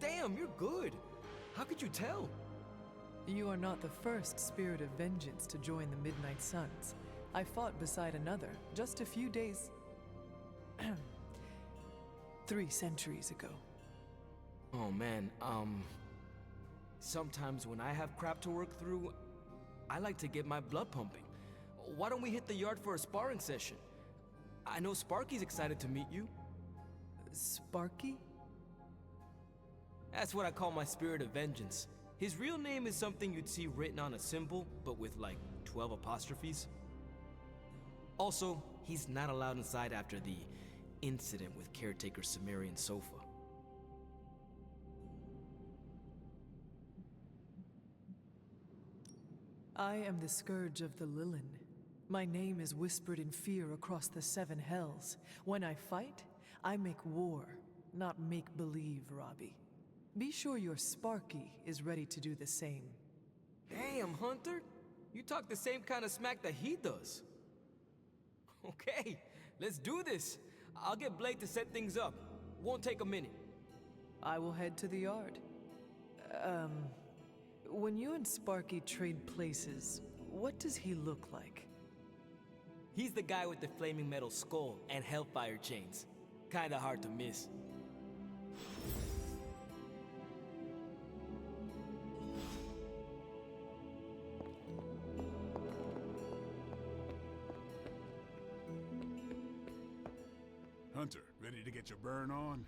Damn, you're good. How could you tell? You are not the first spirit of vengeance to join the Midnight Suns. I fought beside another just a few days... 3 centuries ago. Oh man, sometimes when I have crap to work through, I like to get my blood pumping. Why don't we hit the yard for a sparring session? I know Sparky's excited to meet you. Sparky? That's what I call my spirit of vengeance. His real name is something you'd see written on a symbol, but with like 12 apostrophes. Also, he's not allowed inside after the incident with caretaker Sumerian Sofa. I am the Scourge of the Lilin. My name is whispered in fear across the 7 hells. When I fight, I make war, not make-believe, Robbie. Be sure your Sparky is ready to do the same. Damn, Hunter! You talk the same kind of smack that he does. Okay, let's do this. I'll get Blake to set things up. Won't take a minute. I will head to the yard. When you and Sparky trade places, what does he look like? He's the guy with the flaming metal skull and hellfire chains. Kinda hard to miss. Hunter, ready to get your burn on?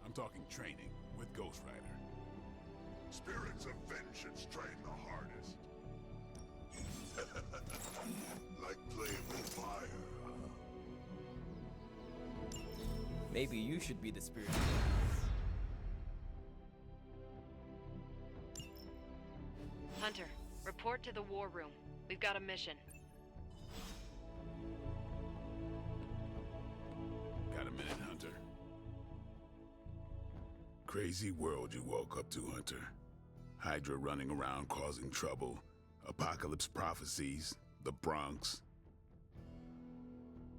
I'm talking training with Ghost Rider. Spirits of vengeance train the hardest. Like playing with fire. Maybe you should be the spirit. Hunter, report to the war room. We've got a mission. Got a minute, Hunter? Crazy world you woke up to, Hunter. Hydra running around causing trouble. Apocalypse prophecies. The Bronx.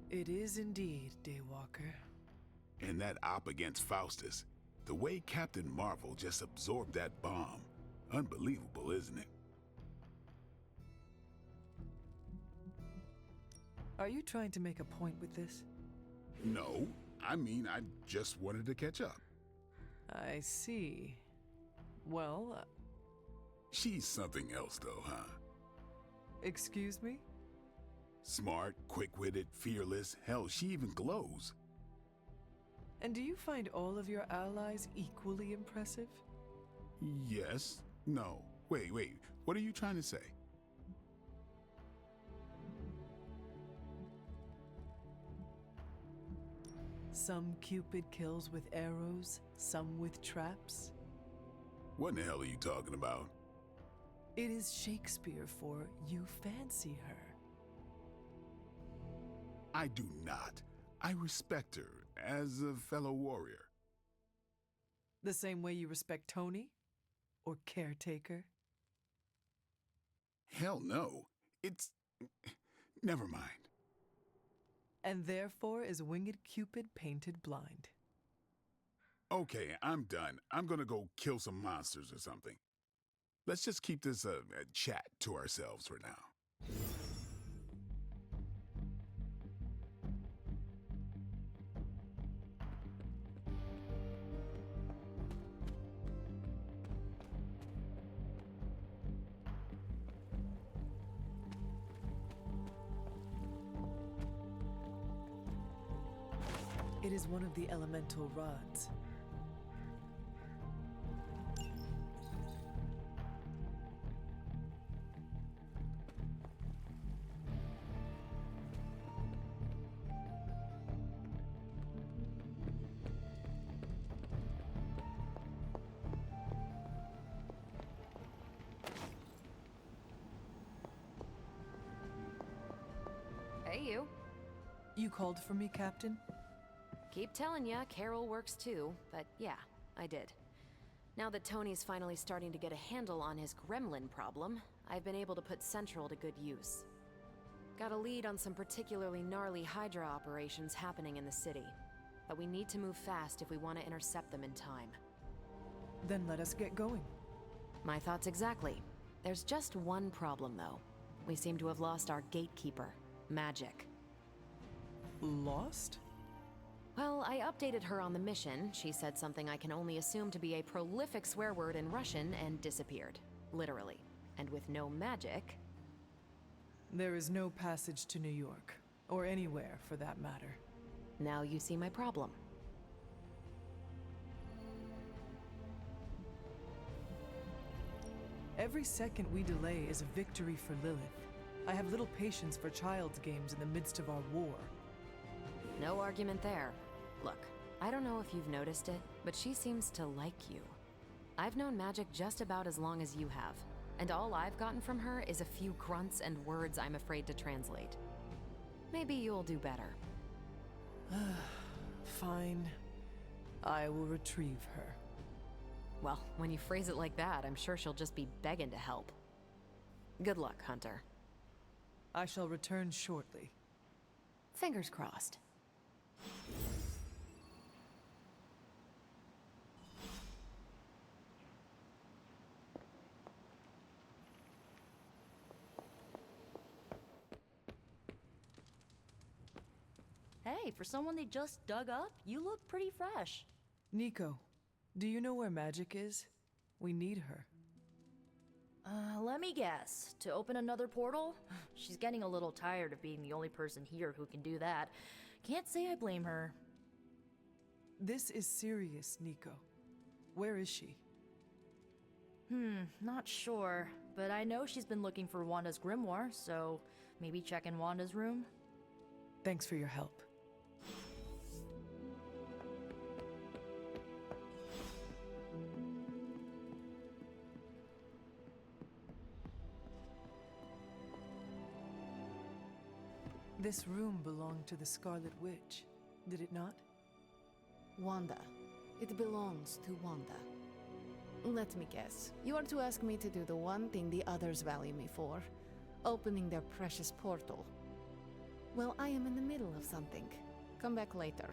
It is indeed, Daywalker. And that op against Faustus. The way Captain Marvel just absorbed that bomb. Unbelievable, isn't it? Are you trying to make a point with this? No. I mean, I just wanted to catch up. I see. Well... She's something else, though, huh? Excuse me? Smart, quick-witted, fearless. Hell, she even glows. And do you find all of your allies equally impressive? Yes. No. Wait. What are you trying to say? Some Cupid kills with arrows, some with traps. What in the hell are you talking about? It is Shakespeare for you fancy her. I do not. I respect her as a fellow warrior. The same way you respect Tony? Or Caretaker? Hell no. It's... Never mind. And therefore is Winged Cupid painted blind. Okay, I'm done. I'm gonna go kill some monsters or something. Let's just keep this a chat to ourselves for now. It is one of the elemental rods. Hey, you. You called for me, Captain? Keep telling ya, Carol works too, but yeah, I did. Now that Tony's finally starting to get a handle on his gremlin problem, I've been able to put Central to good use. Got a lead on some particularly gnarly Hydra operations happening in the city, but we need to move fast if we want to intercept them in time. Then let us get going. My thoughts exactly. There's just one problem, though. We seem to have lost our gatekeeper, Magic. Lost? Well, I updated her on the mission. She said something I can only assume to be a prolific swear word in Russian and disappeared. Literally. And with no magic... There is no passage to New York. Or anywhere, for that matter. Now you see my problem. Every second we delay is a victory for Lilith. I have little patience for child's games in the midst of our war. No argument there. Look, I don't know if you've noticed it, but she seems to like you. I've known Magic just about as long as you have, and all I've gotten from her is a few grunts and words I'm afraid to translate. Maybe you'll do better. Fine. I will retrieve her. Well, when you phrase it like that, I'm sure she'll just be begging to help. Good luck, Hunter. I shall return shortly. Fingers crossed. Hey, for someone they just dug up, you look pretty fresh. Nico, do you know where Magic is? We need her. Let me guess. To open another portal? She's getting a little tired of being the only person here who can do that. Can't say I blame her. This is serious, Nico. Where is she? Not sure. But I know she's been looking for Wanda's grimoire, so maybe check in Wanda's room? Thanks for your help. This room belonged to the Scarlet Witch, did it not? Wanda. It belongs to Wanda. Let me guess. You are to ask me to do the one thing the others value me for. Opening their precious portal. Well, I am in the middle of something. Come back later.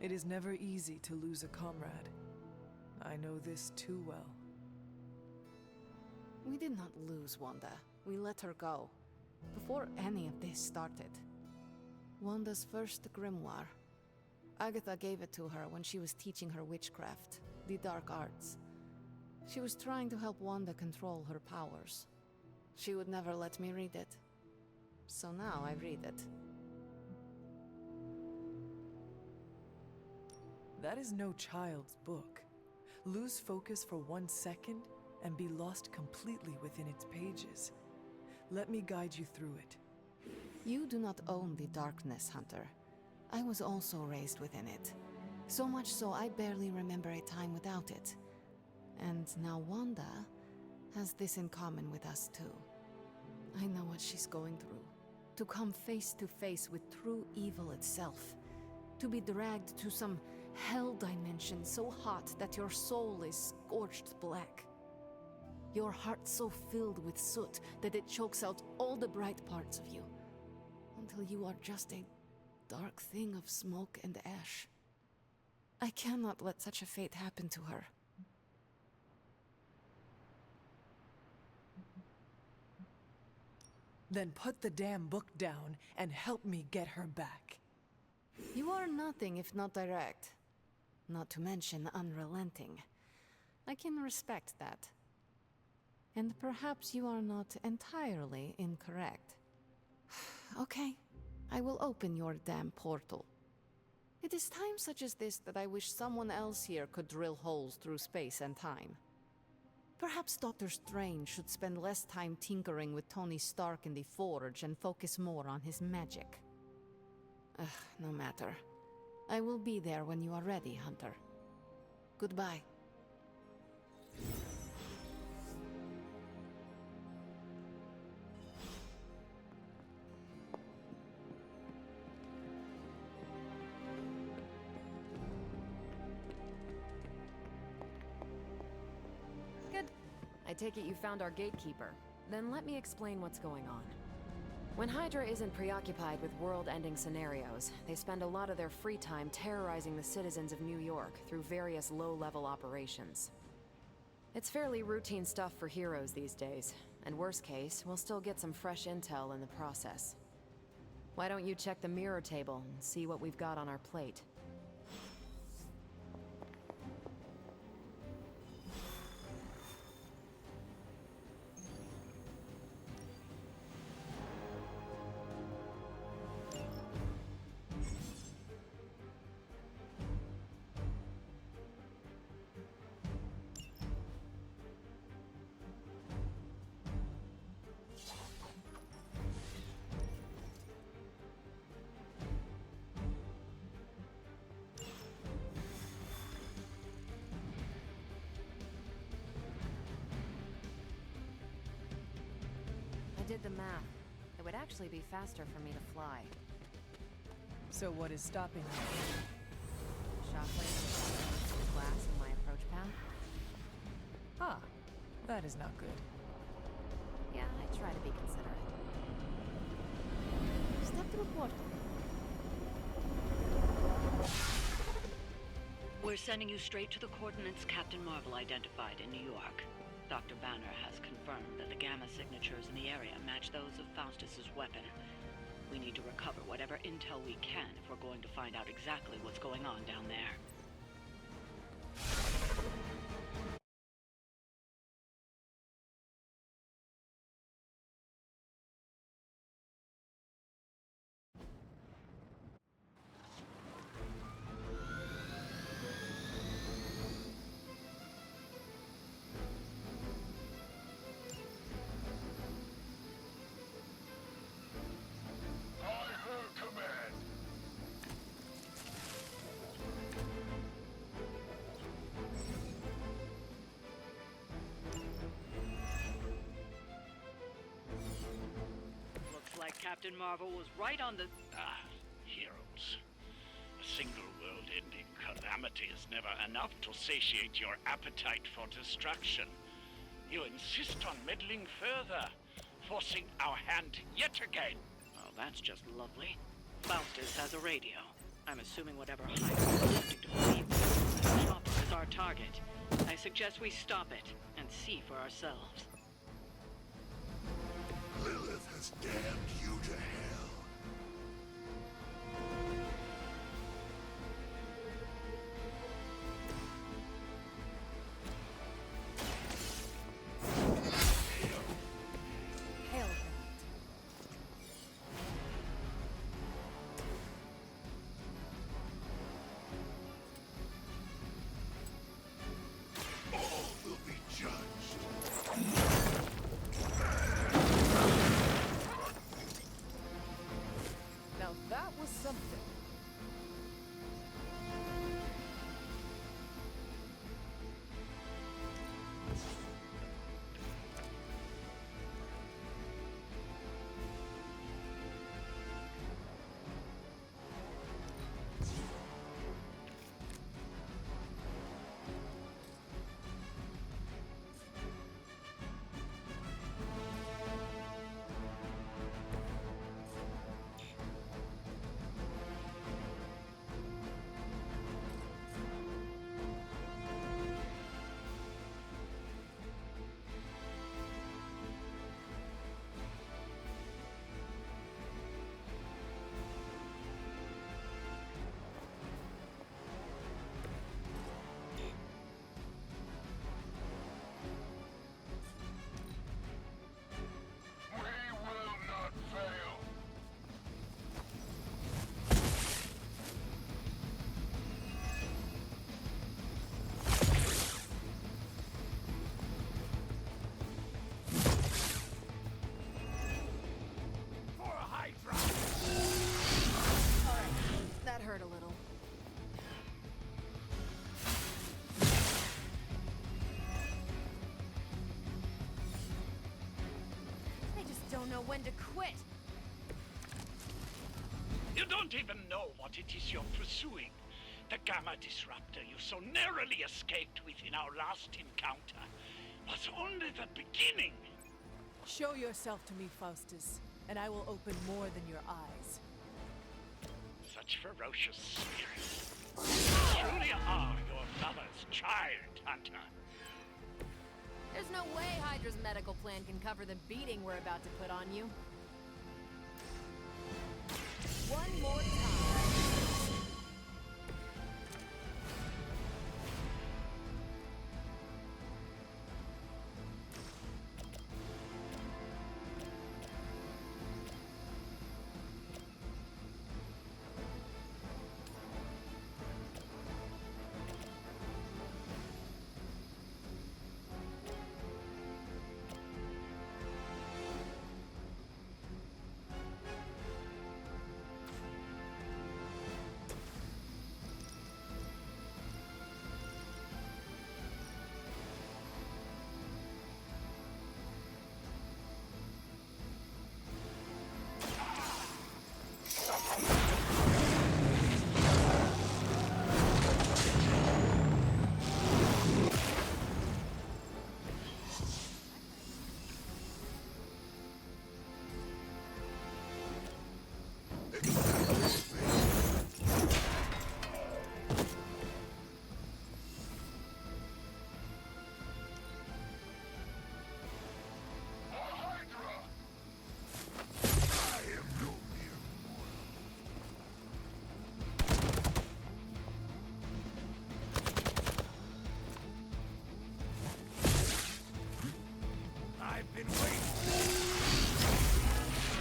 It is never easy to lose a comrade. I know this too well. We did not lose Wanda. We let her go. Before any of this started. Wanda's first grimoire. Agatha gave it to her when she was teaching her witchcraft, the dark arts. She was trying to help Wanda control her powers. She would never let me read it. So now I read it. That is no child's book. Lose focus for 1 second and be lost completely within its pages. Let me guide you through it. You do not own the darkness, Hunter. I was also raised within it. So much so I barely remember a time without it. And now Wanda has this in common with us too. I know what she's going through. To come face to face with true evil itself. To be dragged to some hell dimension so hot that your soul is scorched black. Your heart so filled with soot that it chokes out all the bright parts of you. Until you are just a dark thing of smoke and ash. I cannot let such a fate happen to her. Then put the damn book down and help me get her back. You are nothing if not direct. Not to mention unrelenting. I can respect that. And perhaps you are not entirely incorrect. Okay, I will open your damn portal. It is times such as this that I wish someone else here could drill holes through space and time. Perhaps Doctor Strange should spend less time tinkering with Tony Stark in the Forge and focus more on his magic. No matter. I will be there when you are ready, Hunter. Goodbye. Good. I take it you found our gatekeeper. Then let me explain what's going on. When Hydra isn't preoccupied with world-ending scenarios, they spend a lot of their free time terrorizing the citizens of New York through various low-level operations. It's fairly routine stuff for heroes these days, and worst case, we'll still get some fresh intel in the process. Why don't you check the mirror table and see what we've got on our plate? I did the math. It would actually be faster for me to fly. So what is stopping you? Shockwave, glass in my approach path? Ah, that is not good. Yeah, I try to be considerate. Step through portal. We're sending you straight to the coordinates Captain Marvel identified in New York. Dr. Banner has confirmed that the gamma signatures in the area match those of Faustus's weapon. We need to recover whatever intel we can if we're going to find out exactly what's going on down there. Like Captain Marvel was right on the... Heroes. A single world-ending calamity is never enough to satiate your appetite for destruction. You insist on meddling further, forcing our hand yet again. Oh, that's just lovely. Faustus has a radio. I'm assuming whatever Hydra is attempting to believe the chopper is our target. I suggest we stop it and see for ourselves. Lilith has damned you to hell. Hail All will be judged. Now that was something. That hurt a little. They just don't know when to quit. You don't even know what it is you're pursuing. The Gamma Disruptor you so narrowly escaped with in our last encounter was only the beginning. Show yourself to me, Faustus. and I will open more than your eyes. Such ferocious spirits. You truly are your mother's child, Hunter. There's no way Hydra's medical plan can cover the beating we're about to put on you. One more time.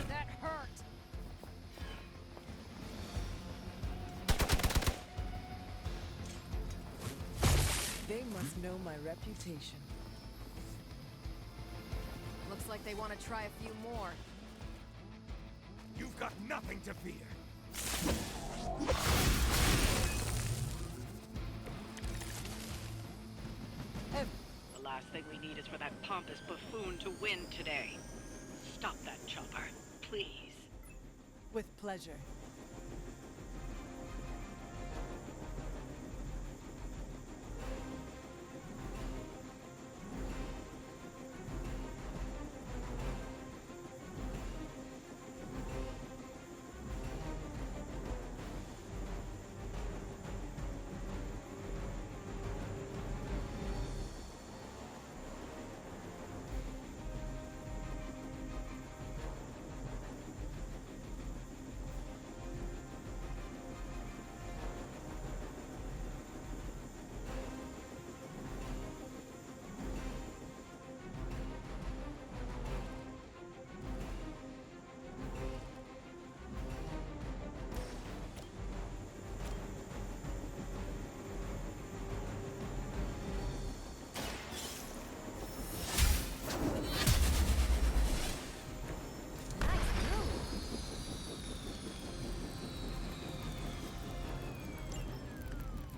That hurt. They must know my reputation. Looks like they want to try a few more. You've got nothing to fear. The last thing we need is for that pompous buffoon to win today. Stop that chopper, please. With pleasure.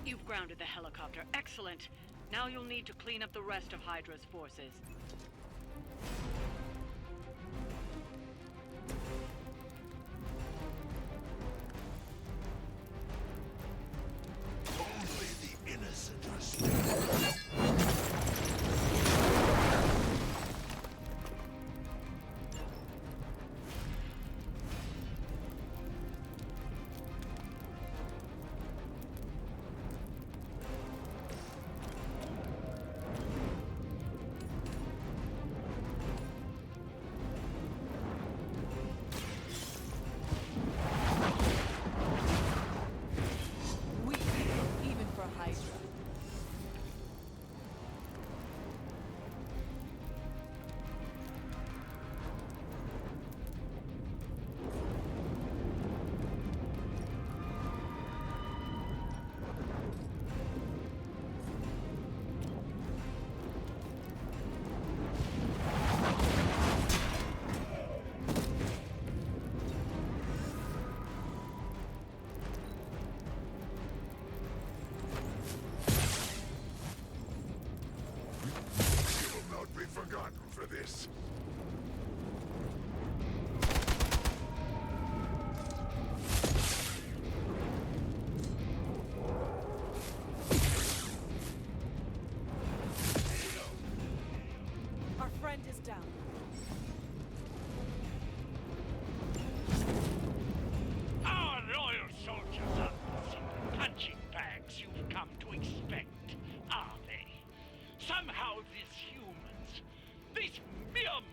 You've grounded the helicopter. Excellent. Now you'll need to clean up the rest of Hydra's forces. Only the innocent are spared.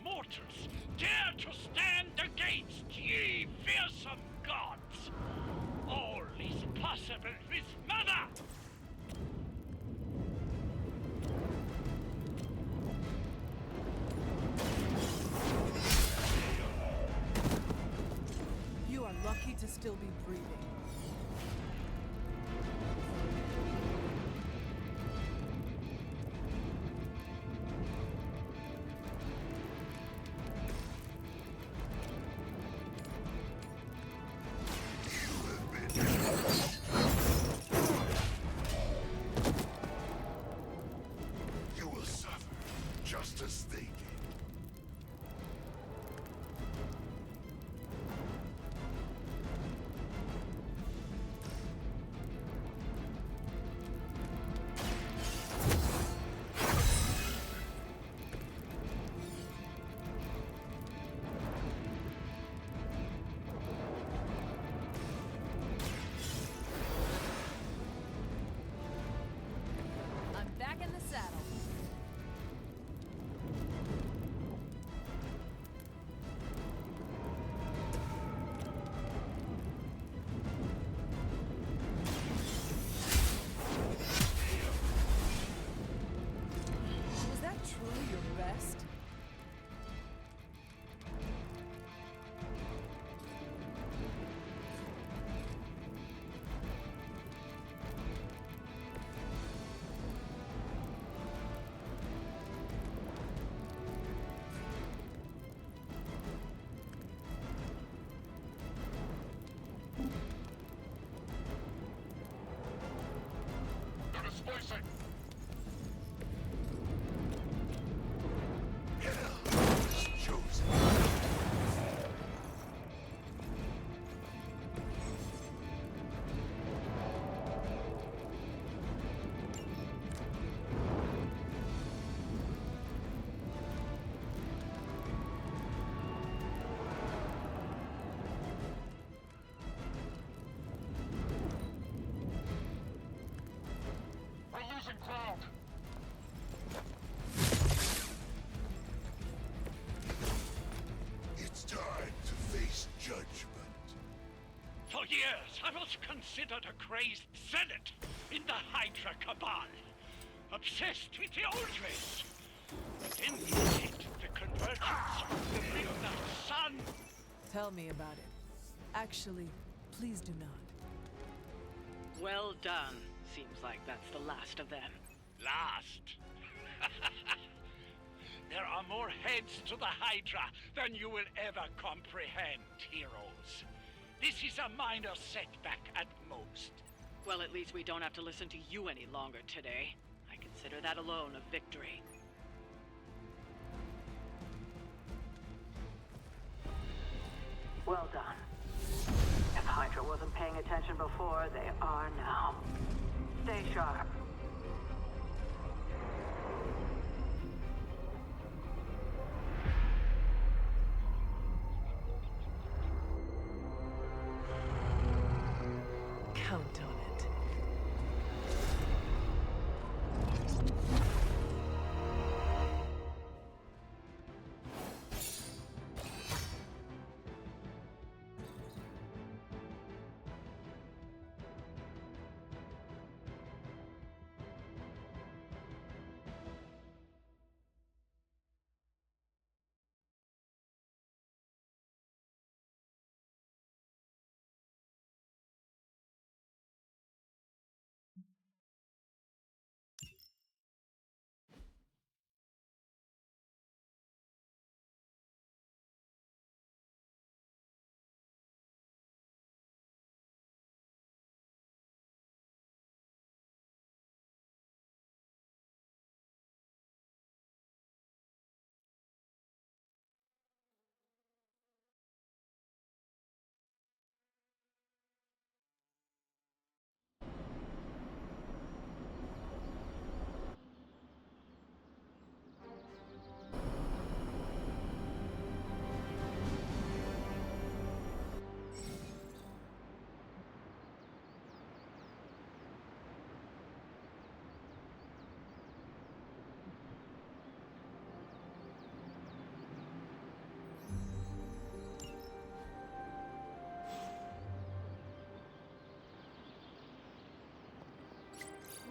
mortals dare to stand against ye fearsome gods? All is possible with Mother! You are lucky to still be breathing. You will suffer, just as they did. I'm back in the saddle. Was that truly your best? It's time to face judgment. For years, I was considered a crazed zealot in the Hydra Cabal, obsessed with the old race. But then we hit the convergence of the midnight sun. Tell me about it. Actually, please do not. Well done. Seems like that's the last of them. Last? There are more heads to the Hydra than you will ever comprehend, heroes. This is a minor setback at most. Well, at least we don't have to listen to you any longer today. I consider that alone a victory. Well done. If Hydra wasn't paying attention before, they are now. Stay sharp. Count on it.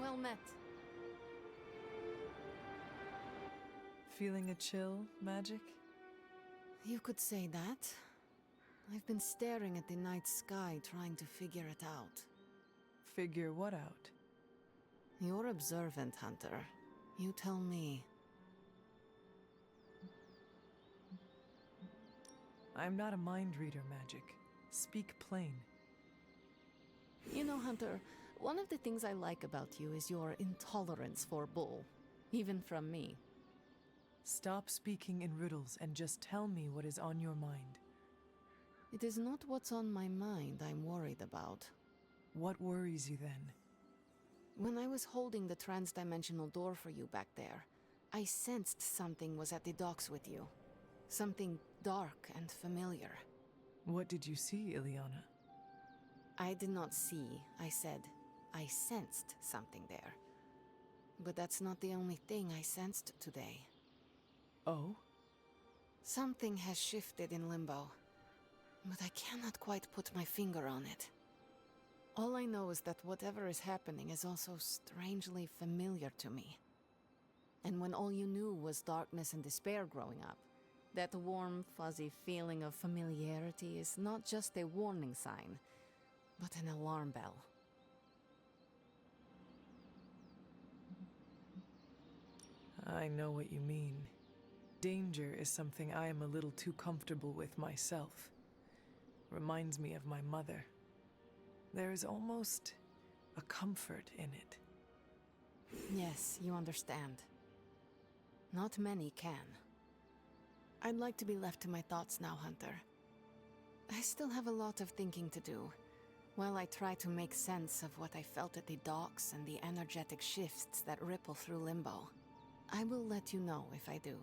Well met. Feeling a chill, Magic? You could say that. I've been staring at the night sky trying to figure it out. Figure what out? You're observant, Hunter. You tell me. I'm not a mind reader, Magic. Speak plain. You know, Hunter, one of the things I like about you is your intolerance for bull. Even from me. Stop speaking in riddles and just tell me what is on your mind. It is not what's on my mind I'm worried about. What worries you then? When I was holding the trans-dimensional door for you back there, I sensed something was at the docks with you. Something dark and familiar. What did you see, Ileana? I did not see, I said. I sensed something there. But that's not the only thing I sensed today. Oh? Something has shifted in Limbo, but I cannot quite put my finger on it. All I know is that whatever is happening is also strangely familiar to me. And when all you knew was darkness and despair growing up, that warm, fuzzy feeling of familiarity is not just a warning sign, but an alarm bell. I know what you mean. Danger is something I am a little too comfortable with myself. Reminds me of my mother. There is almost a comfort in it. Yes, you understand. Not many can. I'd like to be left to my thoughts now, Hunter. I still have a lot of thinking to do, while I try to make sense of what I felt at the docks and the energetic shifts that ripple through Limbo. I will let you know if I do.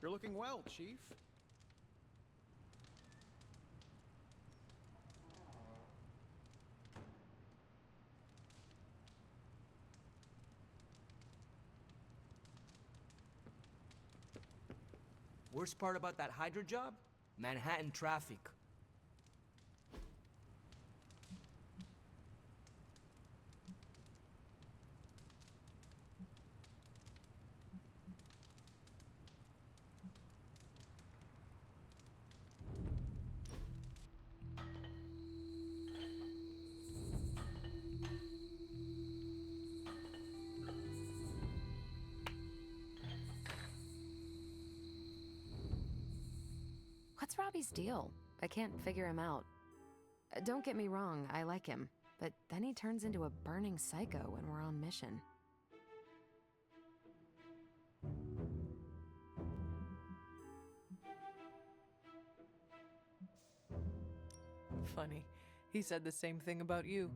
You're looking well, Chief. Worst part about that Hydra job? Manhattan traffic. What's Robbie's deal? I can't figure him out. Don't get me wrong, I like him, but then he turns into a burning psycho when we're on mission. Funny. He said the same thing about you.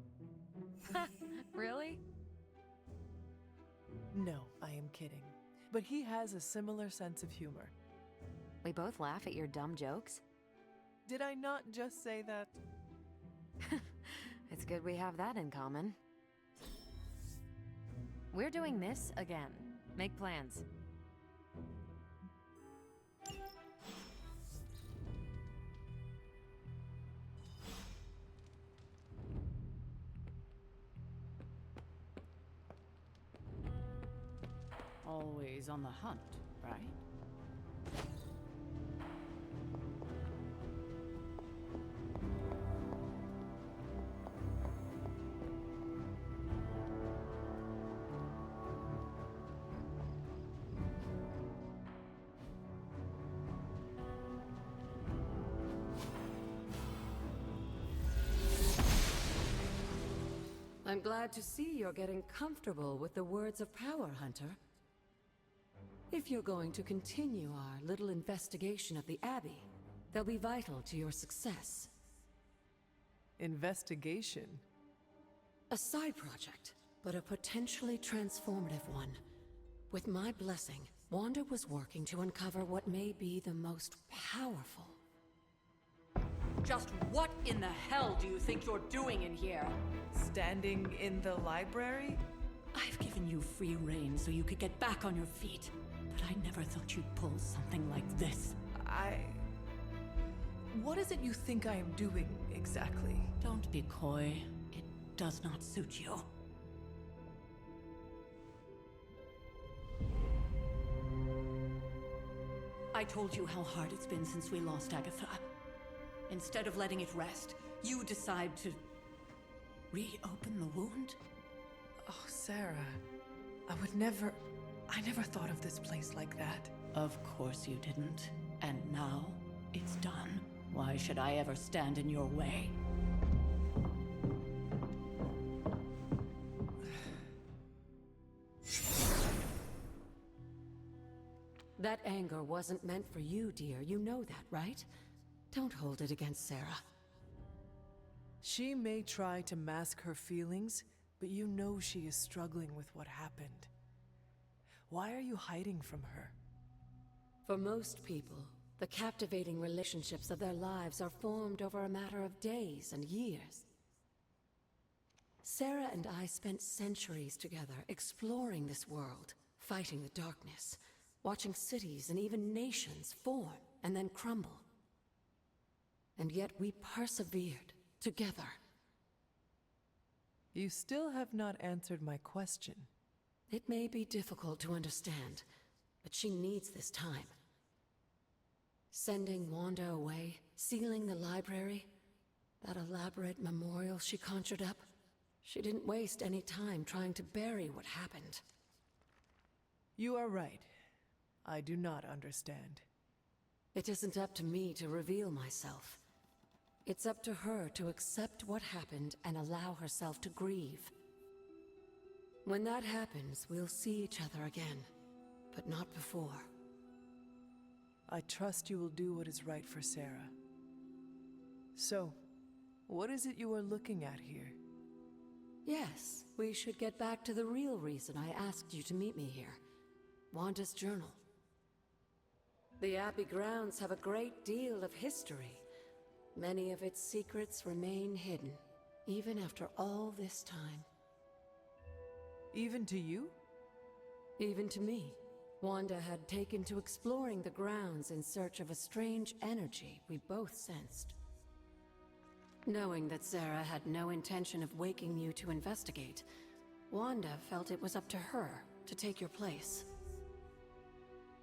Really? No, I am kidding. But he has a similar sense of humor. We both laugh at your dumb jokes? Did I not just say that? It's good we have that in common. We're doing this again. Make plans. Always on the hunt, right? I'm glad to see you're getting comfortable with the words of power, Hunter. If you're going to continue our little investigation of the Abbey, they'll be vital to your success. Investigation? A side project, but a potentially transformative one. With my blessing, Wanda was working to uncover what may be the most powerful. Just what in the hell do you think you're doing in here? Standing in the library? I've given you free rein so you could get back on your feet. But I never thought you'd pull something like this. What is it you think I am doing, exactly? Don't be coy. It does not suit you. I told you how hard it's been since we lost Agatha. Instead of letting it rest, you decide to reopen the wound? Oh, Sarah. I never thought of this place like that. Of course you didn't. And now, it's done. Why should I ever stand in your way? That anger wasn't meant for you, dear. You know that, right? Don't hold it against Sarah. She may try to mask her feelings, but you know she is struggling with what happened. Why are you hiding from her? For most people, the captivating relationships of their lives are formed over a matter of days and years. Sarah and I spent centuries together exploring this world, fighting the darkness, watching cities and even nations form and then crumble. And yet we persevered together. You still have not answered my question. It may be difficult to understand, but she needs this time. Sending Wanda away, sealing the library, that elaborate memorial she conjured up, she didn't waste any time trying to bury what happened. You are right. I do not understand. It isn't up to me to reveal myself. It's up to her to accept what happened and allow herself to grieve. When that happens, we'll see each other again, but not before. I trust you will do what is right for Sarah. So, what is it you are looking at here? Yes, we should get back to the real reason I asked you to meet me here. Wanda's journal. The Abbey grounds have a great deal of history. Many of its secrets remain hidden, even after all this time. Even to you? Even to me. Wanda had taken to exploring the grounds in search of a strange energy we both sensed. Knowing that Sarah had no intention of waking you to investigate, Wanda felt it was up to her to take your place.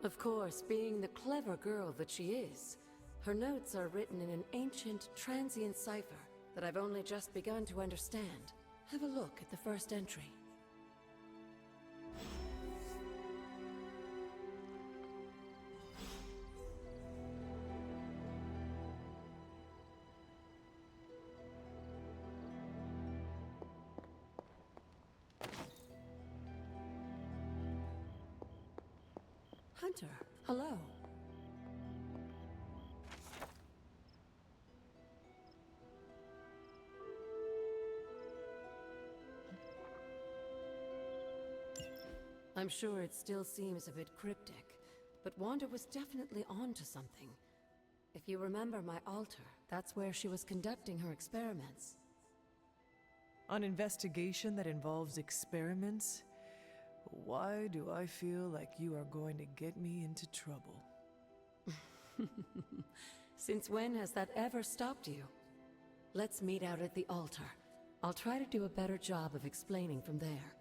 Of course, being the clever girl that she is, her notes are written in an ancient, transient cipher that I've only just begun to understand. Have a look at the first entry. Hunter, hello. I'm sure it still seems a bit cryptic, but Wanda was definitely onto something. If you remember my altar, that's where she was conducting her experiments. An investigation that involves experiments? Why do I feel like you are going to get me into trouble? Since when has that ever stopped you? Let's meet out at the altar. I'll try to do a better job of explaining from there.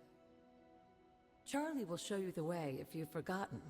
Charlie will show you the way if you've forgotten.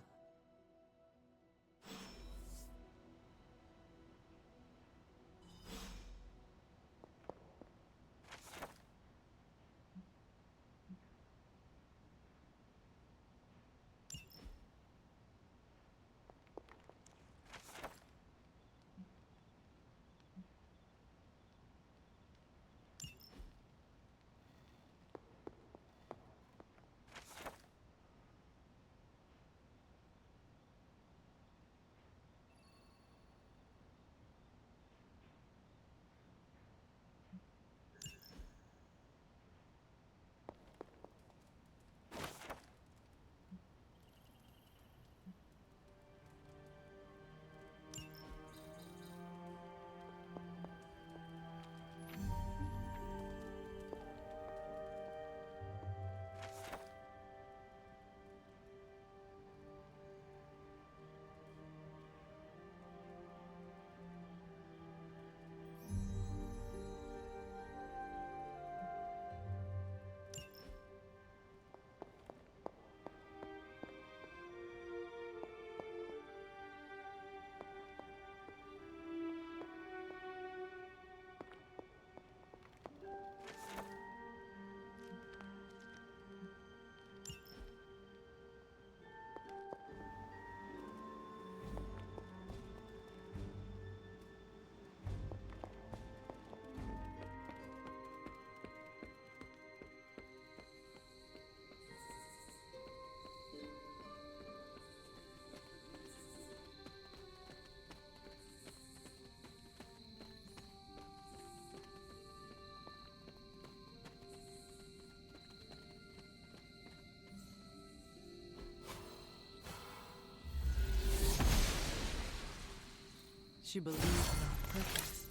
She believes in our purpose.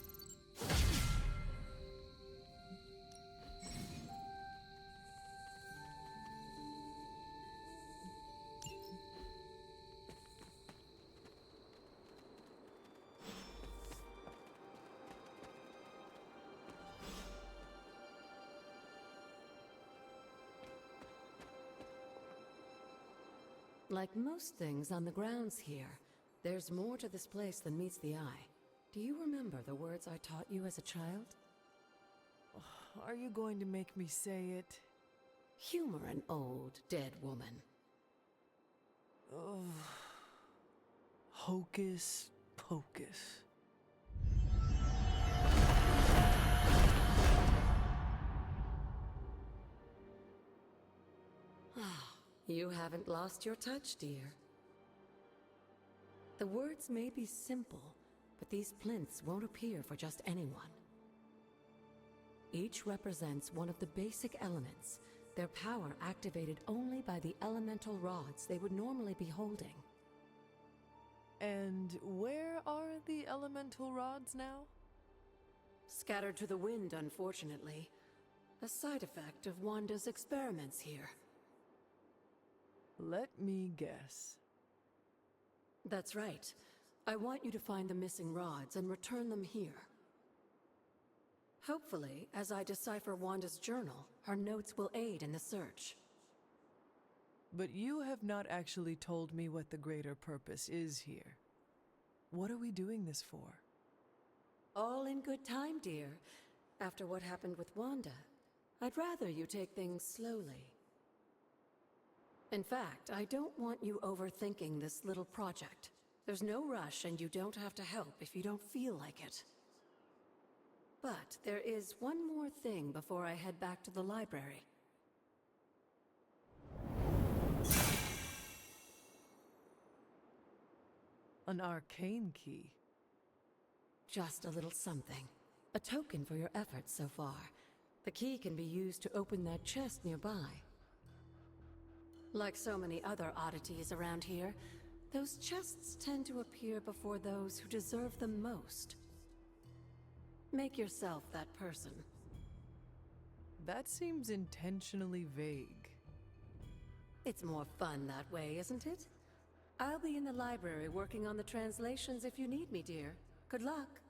Like most things on the grounds here, there's more to this place than meets the eye. Do you remember the words I taught you as a child? Are you going to make me say it? Humor an old, dead woman. Ugh. Hocus pocus. You haven't lost your touch, dear. The words may be simple, but these plinths won't appear for just anyone. Each represents one of the basic elements, their power activated only by the elemental rods they would normally be holding. And where are the elemental rods now? Scattered to the wind, unfortunately. A side effect of Wanda's experiments here. Let me guess. That's right. I want you to find the missing rods and return them here. Hopefully, as I decipher Wanda's journal, her notes will aid in the search. But you have not actually told me what the greater purpose is here. What are we doing this for? All in good time, dear. After what happened with Wanda, I'd rather you take things slowly. In fact, I don't want you overthinking this little project. There's no rush, and you don't have to help if you don't feel like it. But there is one more thing before I head back to the library. An arcane key. Just a little something. A token for your efforts so far. The key can be used to open that chest nearby. Like so many other oddities around here, those chests tend to appear before those who deserve them most. Make yourself that person. That seems intentionally vague. It's more fun that way, isn't it? I'll be in the library working on the translations if you need me, dear. Good luck.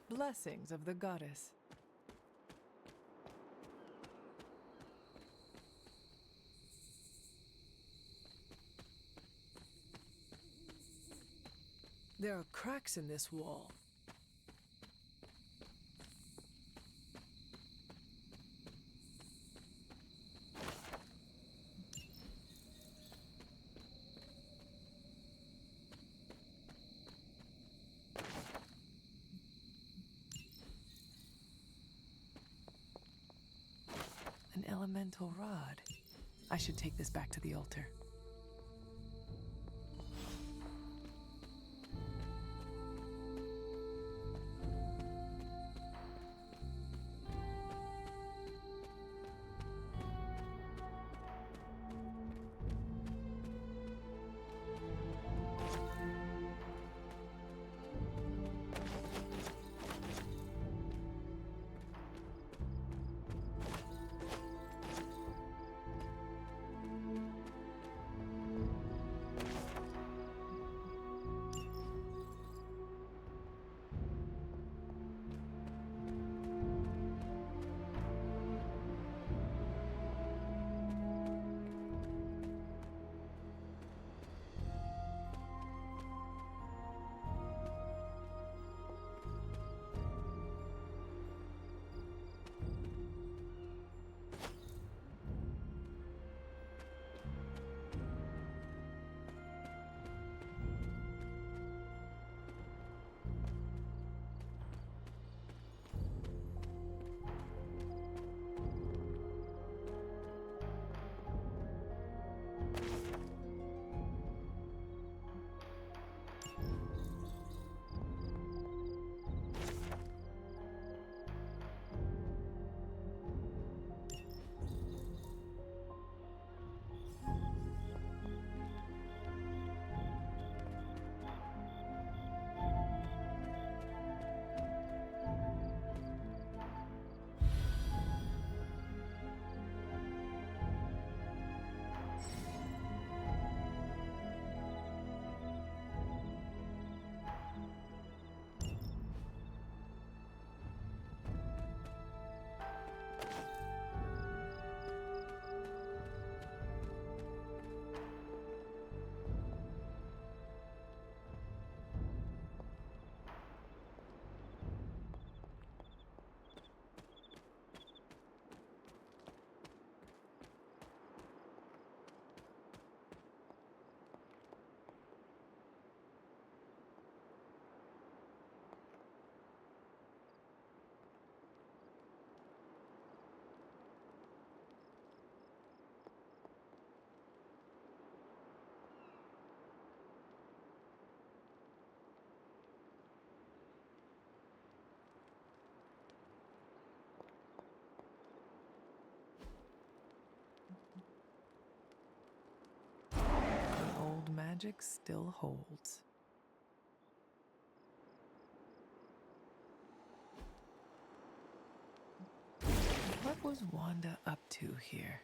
Blessings of the goddess. There are cracks in this wall. elemental rod. I should take this back to the altar. Old magic still holds. What was Wanda up to here?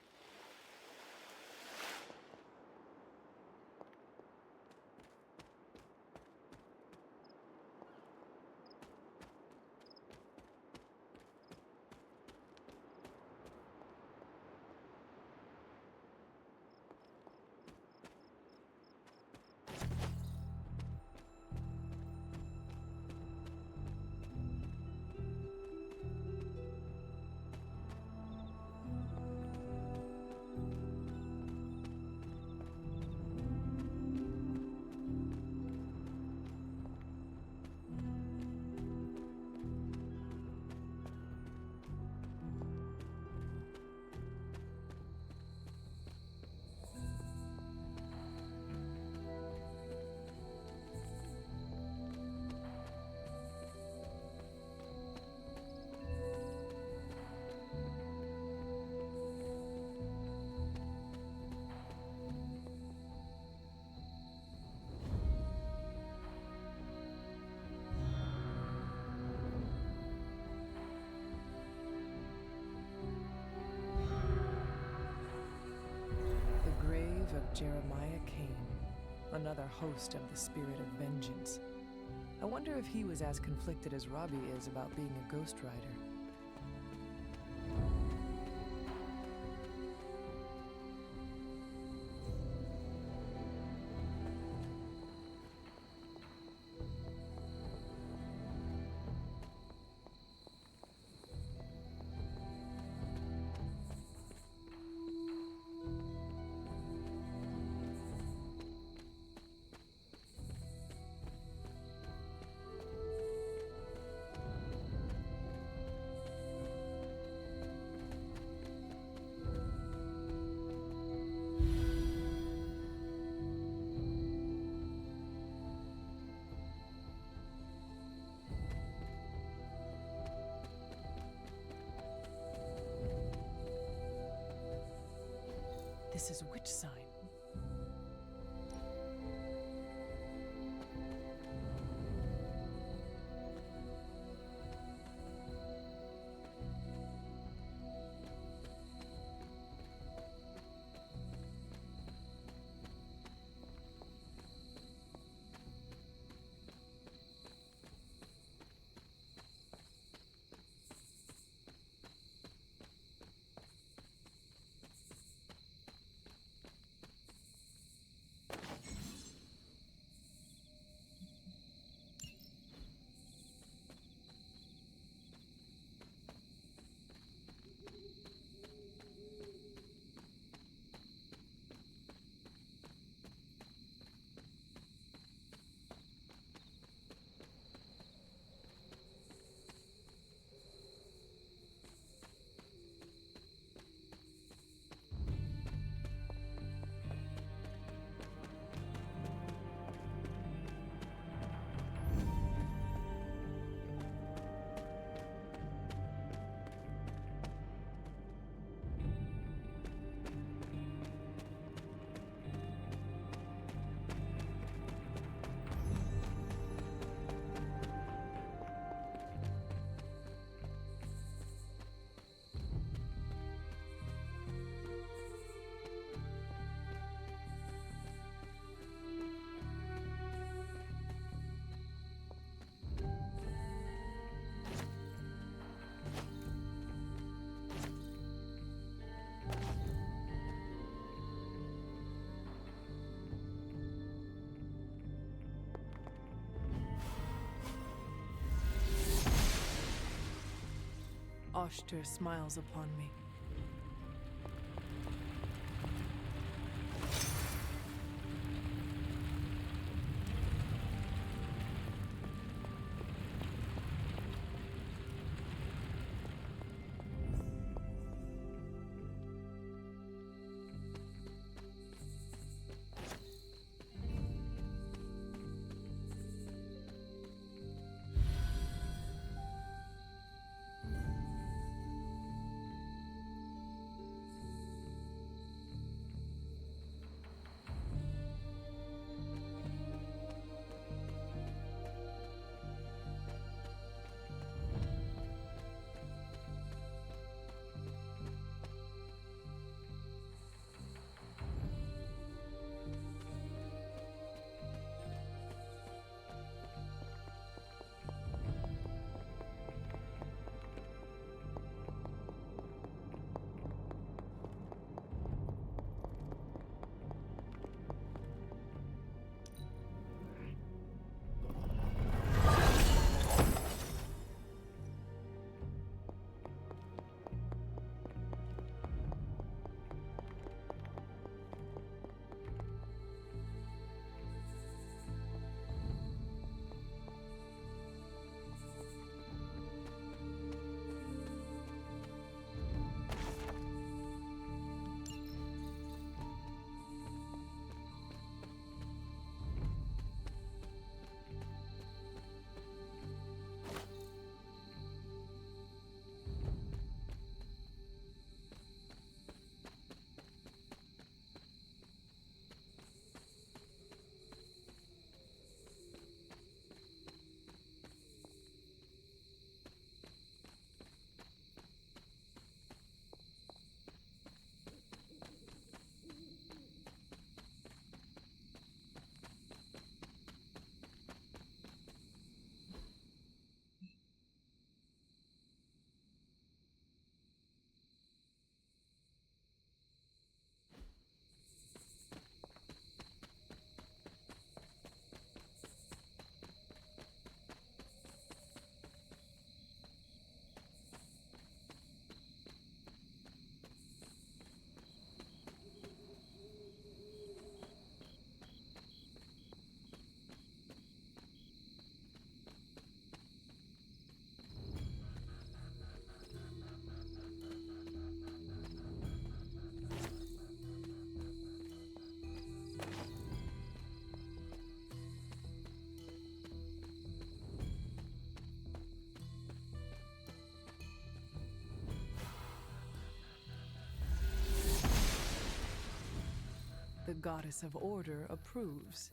Of Jeremiah Kane, another host of the Spirit of Vengeance. I wonder if he was as conflicted as Robbie is about being a Ghost Rider. This is which sign? Oshter smiles upon me. Goddess of Order approves.